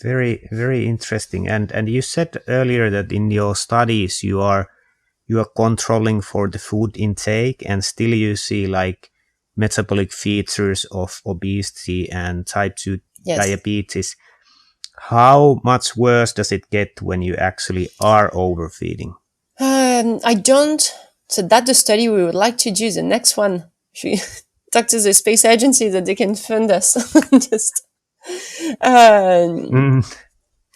Very, very interesting. And you said earlier that in your studies you are controlling for the food intake, and still you see like metabolic features of obesity and type 2 diabetes. How much worse does it get when you actually are overfeeding? So that's the study we would like to do. The next one, we talk to the space agency that they can fund us.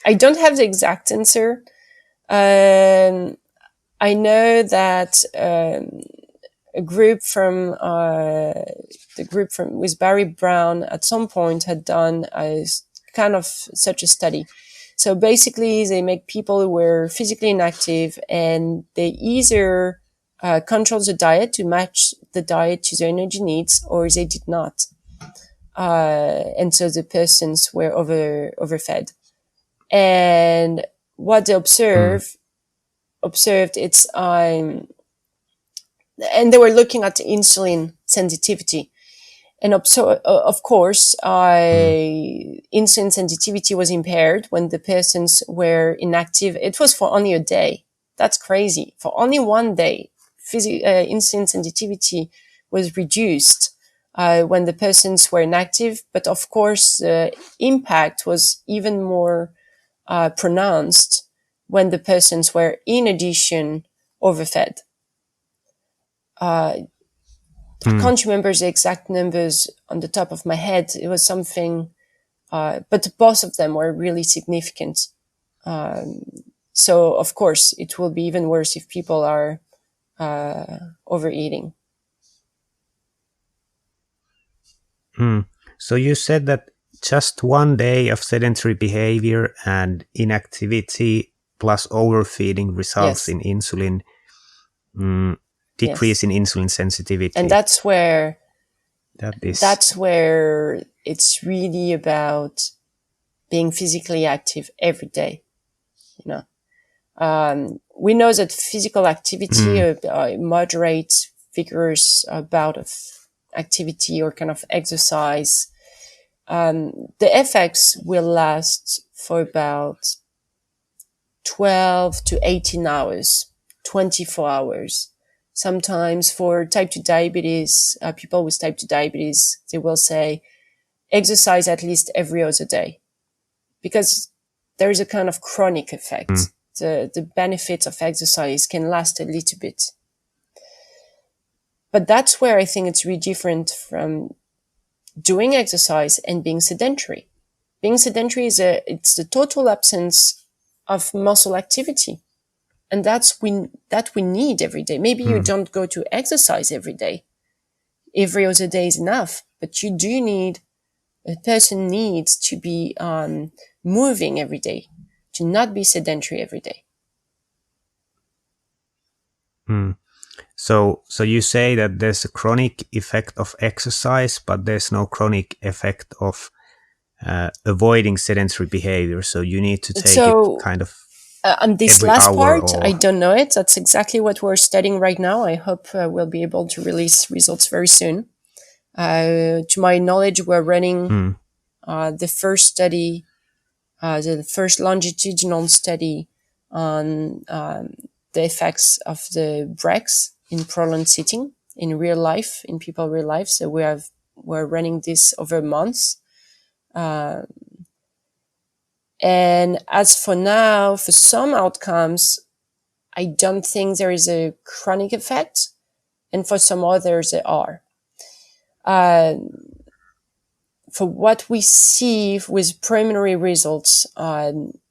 I don't have the exact answer. I know that a group from with Barry Brown at some point had done a kind of such a study. So basically, they make people who were physically inactive, and they either control the diet to match the diet to their energy needs, or they did not. And so the persons were overfed. And what they observed, it's, and they were looking at insulin sensitivity. And of course, insulin sensitivity was impaired when the persons were inactive. It was for only a day. That's crazy. For only one day, insulin sensitivity was reduced when the persons were inactive. But of course, the impact was even more pronounced when the persons were, in addition, overfed. I can't remember the exact numbers on the top of my head. It was something, but both of them were really significant. So, of course, it will be even worse if people are overeating. So you said that just one day of sedentary behavior and inactivity plus overfeeding results in insulin decrease in insulin sensitivity. And that's where it's really about being physically active every day. We know that physical activity, a moderate, vigorous bout of activity or kind of exercise, the effects will last for about 12 to 18 hours, 24 hours. Sometimes for type 2 diabetes, people with type 2 diabetes, they will say exercise at least every other day, because there is a kind of chronic effect. The benefits of exercise can last a little bit. But that's where I think it's really different from doing exercise and being sedentary. Being sedentary it's the total absence of muscle activity. And that we need every day. Maybe you don't go to exercise every day. Every other day is enough, but a person needs to be moving every day, to not be sedentary every day. So you say that there's a chronic effect of exercise, but there's no chronic effect of avoiding sedentary behavior. So you need to take it kind of on this last part, I don't know it. That's exactly what we're studying right now. I hope we'll be able to release results very soon. To my knowledge, we're running the first study, the first longitudinal study on the effects of the breaks in prolonged sitting in real life, in people real life. So we're running this over months. And as for now, for some outcomes, I don't think there is a chronic effect. And for some others, there are. For what we see with preliminary results,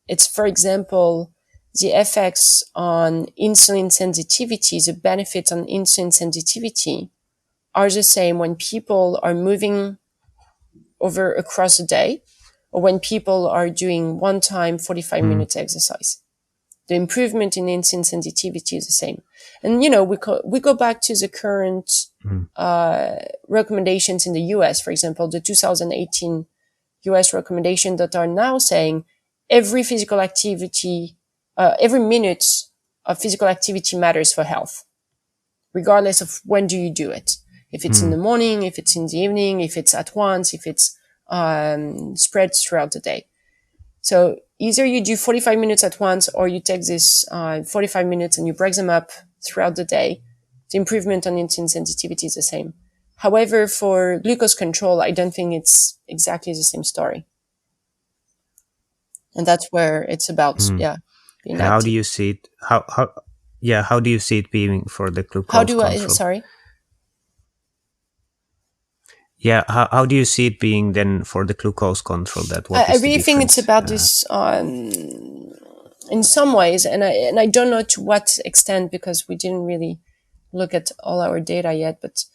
it's, for example, the effects on insulin sensitivity, the benefits on insulin sensitivity are the same when people are moving over across the day or when people are doing one time 45 minutes exercise. The improvement in insulin sensitivity is the same. And, we go back to the current recommendations in the US, for example, the 2018 US recommendation that are now saying every minute of physical activity matters for health, regardless of when do you do it. If it's in the morning, if it's in the evening, if it's at once, if it's spread throughout the day. So either you do 45 minutes at once or you take this 45 minutes and you break them up throughout the day. The improvement on insulin sensitivity is the same. However, for glucose control, I don't think it's exactly the same story. And that's where it's about, being And how active. do you see it? How do you see it being for the glucose control? Sorry? Yeah, how do you see it being then for the glucose control? I really think it's about this in some ways, and I don't know to what extent because we didn't really look at all our data yet, but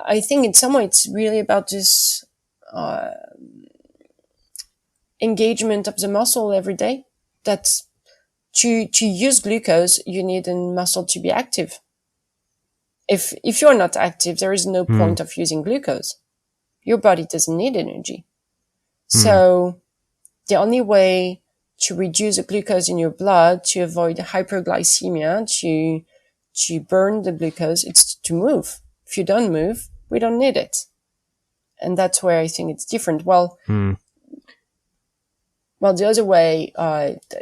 I think in some way it's really about this engagement of the muscle every day. That to use glucose, you need a muscle to be active. If you're not active, there is no point of using glucose. Your body doesn't need energy. So the only way to reduce the glucose in your blood, to avoid hyperglycemia, to burn the glucose, it's to move. If you don't move, we don't need it. And that's where I think it's different. Well, the other way,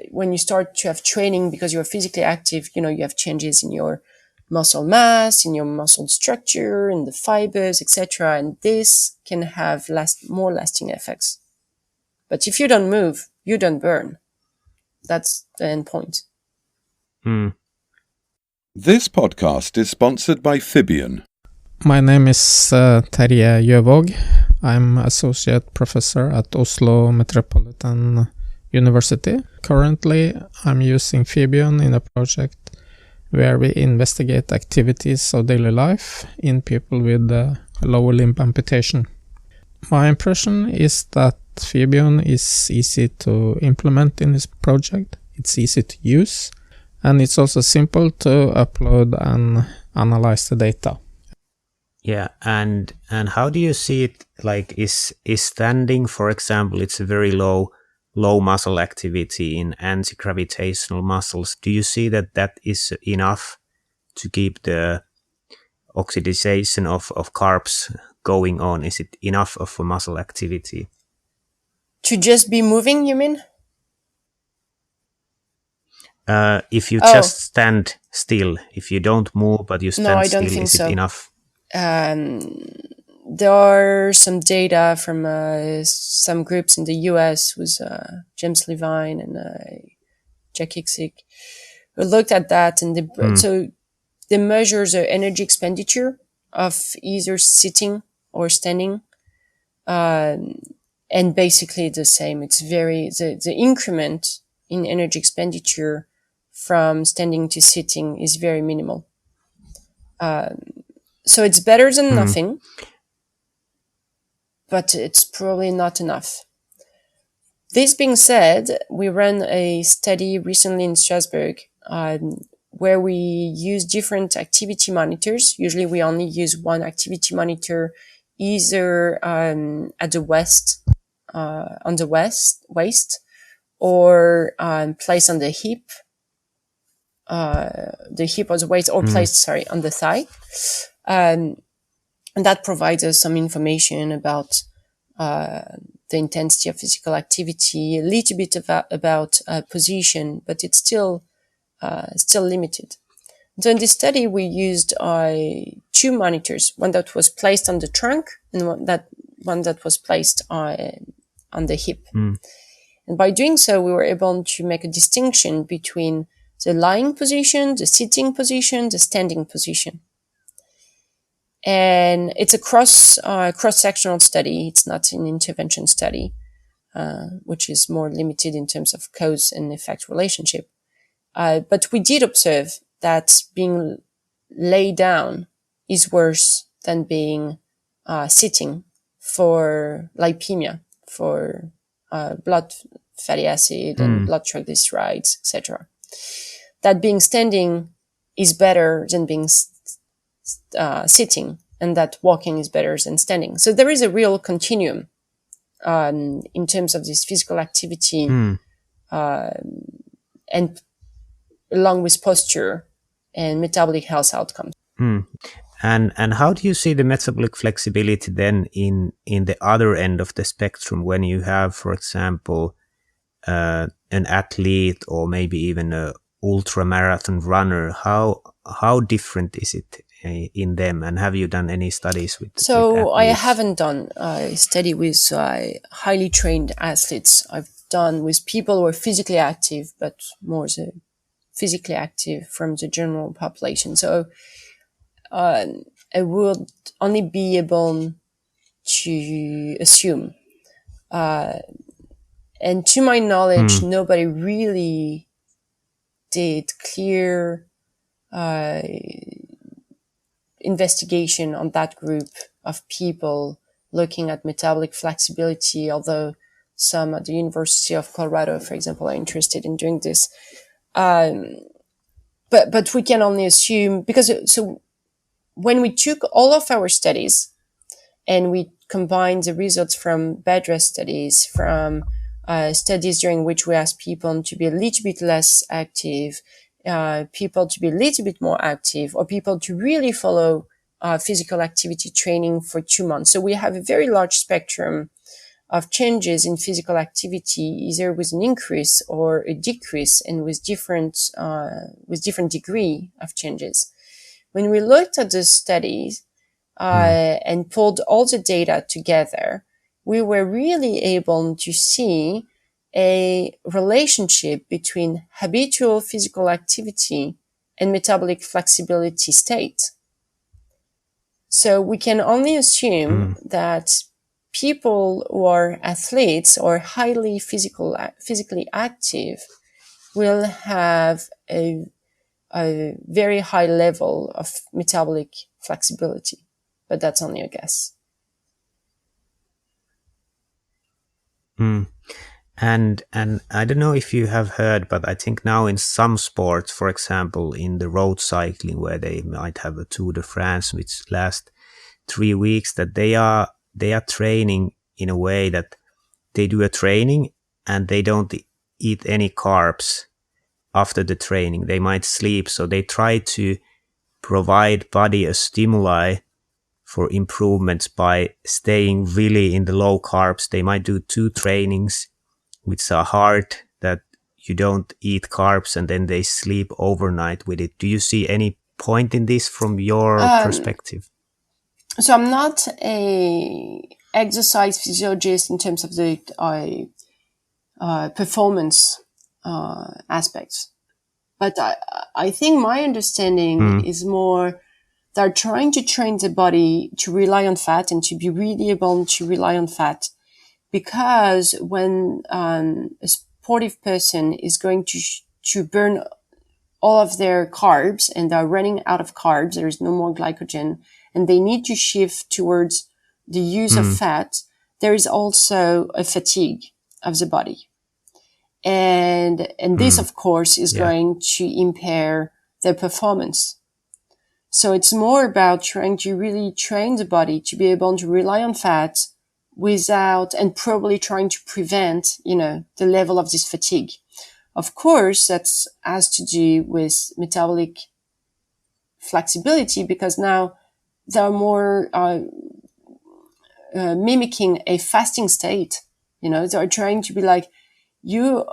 when you start to have training because you're physically active, you have changes in your muscle mass, in your muscle structure, in the fibers, etc. And this can have more lasting effects. But if you don't move, you don't burn. That's the end point. This podcast is sponsored by Fibion. My name is Terje Gjøvåg. I'm associate professor at Oslo Metropolitan University. Currently, I'm using Fibion in a project where we investigate activities of daily life in people with lower limb amputation. My impression is that Fibion is easy to implement in this project. It's easy to use, and it's also simple to upload and analyze the data. Yeah, and how do you see it? Like, is standing, for example, it's a very low muscle activity in anti-gravitational muscles. Do you see that is enough to keep the oxidation of carbs going on? Is it enough of a muscle activity? To just be moving, you mean? If you just stand still, if you don't move but you stand still, is it enough? There are some data from some groups in the US with James Levine and Jack Hicksig who looked at that, and so they measure the energy expenditure of either sitting or standing, and basically the same. It's the increment in energy expenditure from standing to sitting is very minimal. So it's better than nothing, but it's probably not enough. This being said, we ran a study recently in Strasbourg where we use different activity monitors. Usually we only use one activity monitor, either at the waist, on the waist, or placed on the hip or the waist, or placed, on the thigh. And that provides us some information about the intensity of physical activity, a little bit about position, but it's still limited. So in this study, we used two monitors, one that was placed on the trunk and one that was placed on the hip. And by doing so, we were able to make a distinction between the lying position, the sitting position, the standing position. And it's a cross-sectional study. It's not an intervention study, which is more limited in terms of cause and effect relationship. But we did observe that being laid down is worse than being sitting for lipemia, for blood fatty acid and blood triglycerides, etc. That being standing is better than being sitting, and that walking is better than standing. So there is a real continuum in terms of this physical activity, and along with posture and metabolic health outcomes. And how do you see the metabolic flexibility then in the other end of the spectrum, when you have, for example, an athlete or maybe even a ultra marathon runner? How different is it in them? And have you done any studies with? So I haven't done a study with highly trained athletes. I've done with people who are physically active, but more the physically active from the general population. So I would only be able to assume. And to my knowledge, nobody really did clear investigation on that group of people looking at metabolic flexibility, although some at the University of Colorado, for example, are interested in doing this. But we can only assume, because so when we took all of our studies and we combined the results from bed rest studies, from studies during which we asked people to be a little bit less active, people to be a little bit more active, or people to really follow physical activity training for 2 months. So we have a very large spectrum of changes in physical activity, either with an increase or a decrease, and with different degree of changes. When we looked at the studies and pulled all the data together, we were really able to see a relationship between habitual physical activity and metabolic flexibility state. So we can only assume that people who are athletes or highly physically active will have a very high level of metabolic flexibility, but that's only a guess. And I don't know if you have heard, but I think now in some sports, for example, in the road cycling, where they might have a Tour de France which lasts 3 weeks, that they are training in a way that they do a training and they don't eat any carbs after the training. They might sleep, so they try to provide body a stimuli for improvements by staying really in the low carbs. They might do 2 trainings which are hard, that you don't eat carbs, and then they sleep overnight with it. Do you see any point in this from your perspective? So I'm not a exercise physiologist in terms of the performance aspects, but I think my understanding is more they're trying to train the body to rely on fat and to be really able to rely on fat, because when a sportive person is going to burn all of their carbs and they're running out of carbs, there is no more glycogen, and they need to shift towards the use of fat, there is also a fatigue of the body. And this, of course, is going to impair their performance. So it's more about trying to really train the body to be able to rely on fat without, and probably trying to prevent, the level of this fatigue. Of course, that has to do with metabolic flexibility, because now they're more mimicking a fasting state. They're trying to be like, you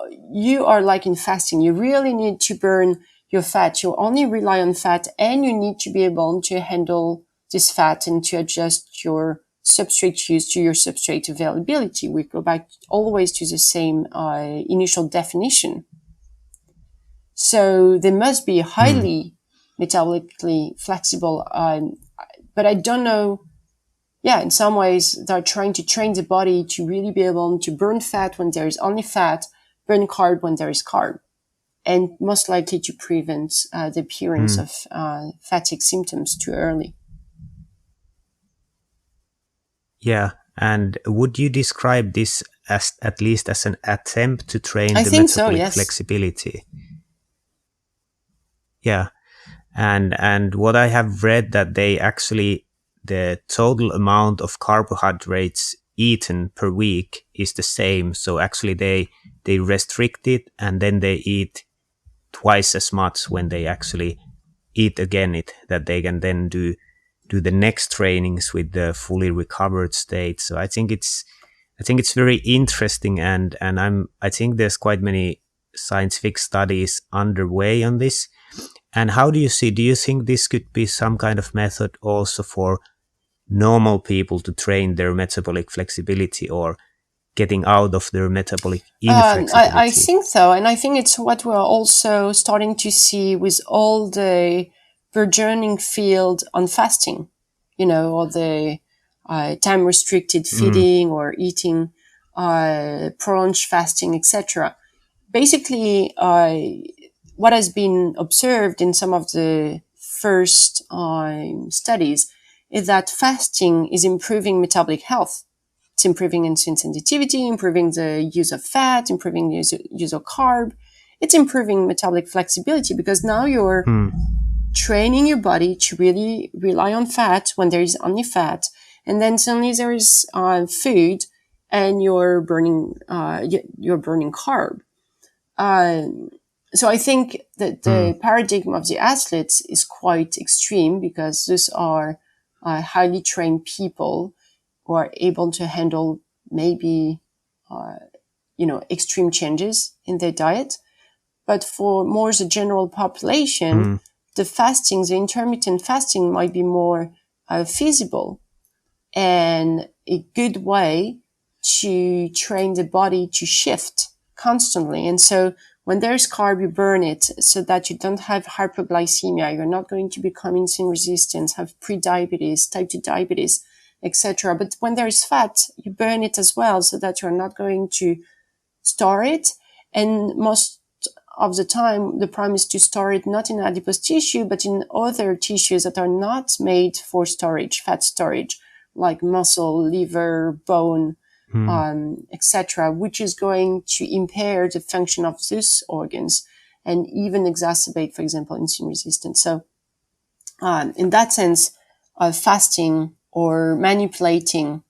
are like in fasting. You really need to burn your fat. You only rely on fat, and you need to be able to handle this fat and to adjust your substrate use to your substrate availability. We go back always to the same initial definition. So they must be highly metabolically flexible. But I don't know. Yeah, in some ways, they're trying to train the body to really be able to burn fat when there is only fat, burn carb when there is carb, and most likely to prevent the appearance of fatigue symptoms too early. Yeah, and would you describe this as at least as an attempt to train I the think so, metabolic yes. flexibility? Yeah, and what I have read that they actually, the total amount of carbohydrates eaten per week is the same. So actually they restrict it, and then they eat twice as much when they actually eat again it, that they can then do the next trainings with the fully recovered state. So I think it's very interesting, and I think there's quite many scientific studies underway on this. And how do you think this could be some kind of method also for normal people to train their metabolic flexibility, or getting out of their metabolic inflexibility? I think so. And I think it's what we're also starting to see with all the burgeoning field on fasting, or the time restricted feeding or eating, prolonged fasting, etc. Basically, what has been observed in some of the first studies is that fasting is improving metabolic health. It's improving insulin sensitivity, improving the use of fat, improving the use of carb. It's improving metabolic flexibility, because now you're training your body to really rely on fat when there is only fat, and then suddenly there is food, and you're burning carb. So I think that the paradigm of the athletes is quite extreme, because those are highly trained people who are able to handle maybe, extreme changes in their diet. But for more the general population, the intermittent fasting might be more feasible and a good way to train the body to shift constantly. And so when there's carb, you burn it so that you don't have hyperglycemia. You're not going to become insulin resistant, have pre-diabetes, type 2 diabetes, etc. But when there's fat, you burn it as well, so that you're not going to store it. And most of the time, the prime is to store it not in adipose tissue, but in other tissues that are not made for storage, fat storage, like muscle, liver, bone, etc., which is going to impair the function of these organs and even exacerbate, for example, insulin resistance. So in that sense, fasting or manipulating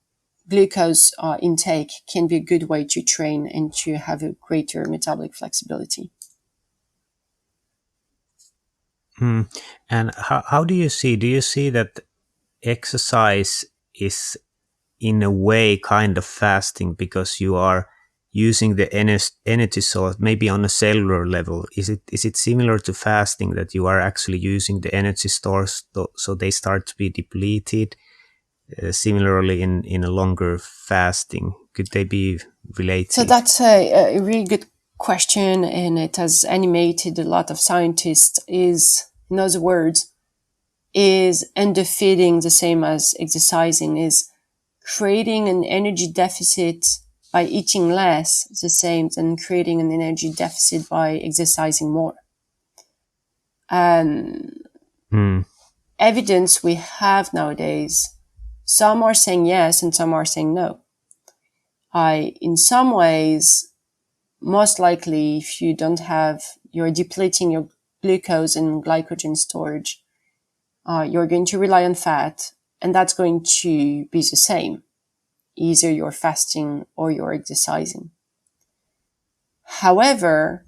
glucose intake can be a good way to train and to have a greater metabolic flexibility. And how do you see that exercise is in a way kind of fasting, because you are using the energy source maybe on a cellular level? Is it similar to fasting, that you are actually using the energy stores so they start to be depleted? Similarly in a longer fasting, could they be related? So that's a really good question, and it has animated a lot of scientists. In other words, is underfeeding the same as exercising? Is creating an energy deficit by eating less the same than creating an energy deficit by exercising more? Evidence we have nowadays, some are saying yes and some are saying no. In some ways, most likely, if you're depleting your glucose and glycogen storage, you're going to rely on fat, and that's going to be the same. Either you're fasting or you're exercising. However,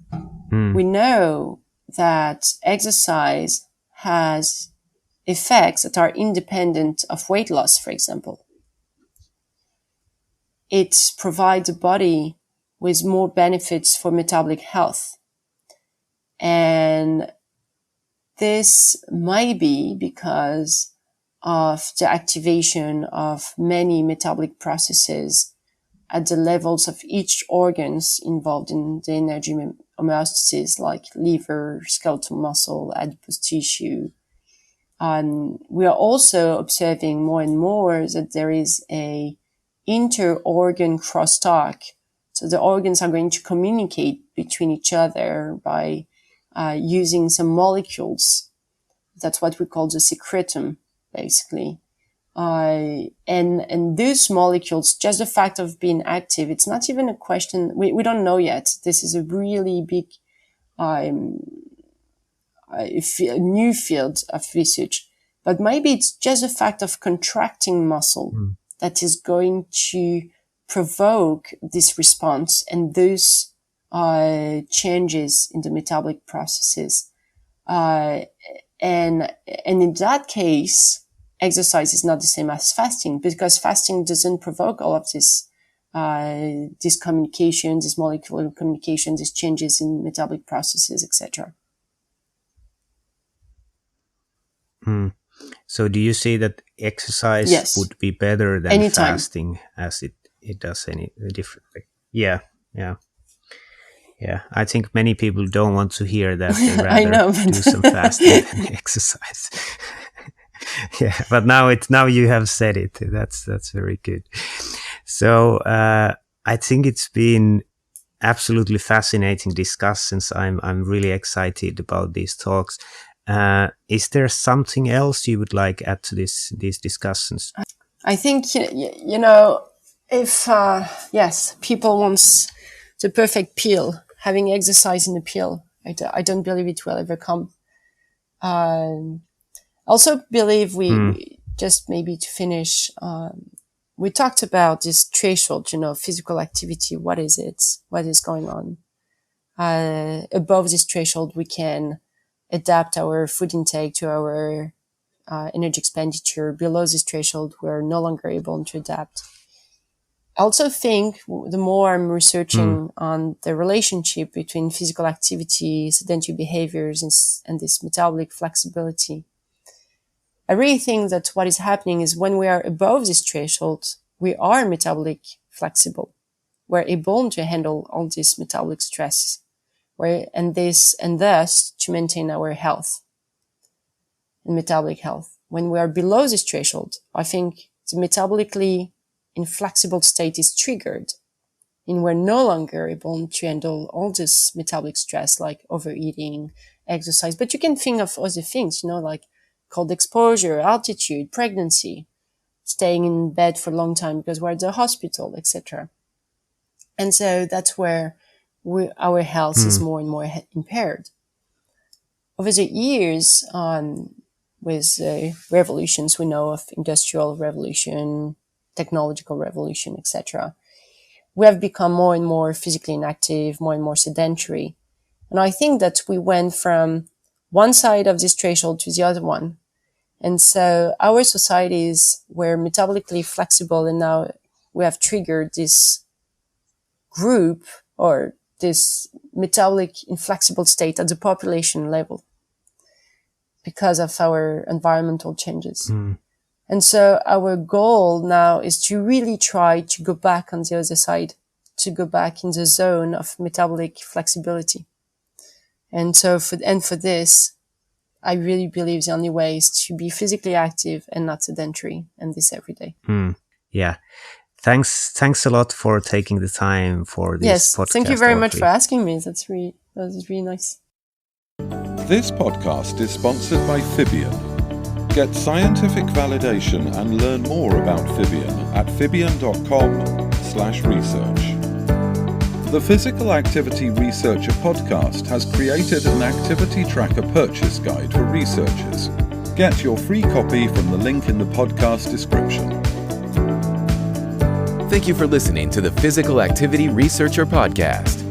we know that exercise has effects that are independent of weight loss, for example. It provides the body with more benefits for metabolic health. And this might be because of the activation of many metabolic processes at the levels of each organs involved in the energy homeostasis, like liver, skeletal muscle, adipose tissue. We are also observing more and more that there is a inter-organ crosstalk. So the organs are going to communicate between each other by using some molecules. That's what we call the secretum, basically. And those molecules, just the fact of being active, it's not even a question. We don't know yet. This is a really big, new field of research, but maybe it's just the fact of contracting muscle that is going to provoke this response and those, changes in the metabolic processes. And in that case, exercise is not the same as fasting, because fasting doesn't provoke all of this communication, this molecular communication, these changes in metabolic processes, etc. So do you see that exercise would be better than anytime. Fasting, as it does any differently? Yeah. I think many people don't want to hear that. They rather do some fasting than exercise. Yeah, but now you have said it. That's very good. So I think it's been absolutely fascinating discussions. I'm really excited about these talks. Is there something else you would like to add to these discussions? I think if people want the perfect pill, having exercise in the pill, I don't believe it will ever come. Also believe we just maybe to finish, we talked about this threshold, physical activity. What is it? What is going on? Above this threshold, we can adapt our food intake to our energy expenditure. Below this threshold, we're no longer able to adapt. I also think the more I'm researching on the relationship between physical activity, sedentary behaviors, and this metabolic flexibility, I really think that what is happening is when we are above this threshold, we are metabolic flexible. We're able to handle all this metabolic stress, and thus to maintain our health and metabolic health. When we are below this threshold, I think the metabolically inflexible state is triggered, and we're no longer able to handle all this metabolic stress like overeating, exercise. But you can think of other things, like cold exposure, altitude, pregnancy, staying in bed for a long time because we're at the hospital, etc. And so that's where our health is more and more impaired. Over the years, with revolutions we know of, industrial revolution, technological revolution, etc., we have become more and more physically inactive, more and more sedentary. And I think that we went from one side of this threshold to the other one. And so our societies were metabolically flexible, and now we have triggered this group or this metabolic inflexible state at the population level because of our environmental changes. And so our goal now is to really try to go back on the other side, to go back in the zone of metabolic flexibility. And so for this, I really believe the only way is to be physically active and not sedentary, and this every day. Yeah. Thanks a lot for taking the time for this podcast. Yes, thank you very much for asking me. That was really nice. This podcast is sponsored by Fibion. Get scientific validation and learn more about Fibion at fibion.com/research. The Physical Activity Researcher podcast has created an activity tracker purchase guide for researchers. Get your free copy from the link in the podcast description. Thank you for listening to the Physical Activity Researcher podcast.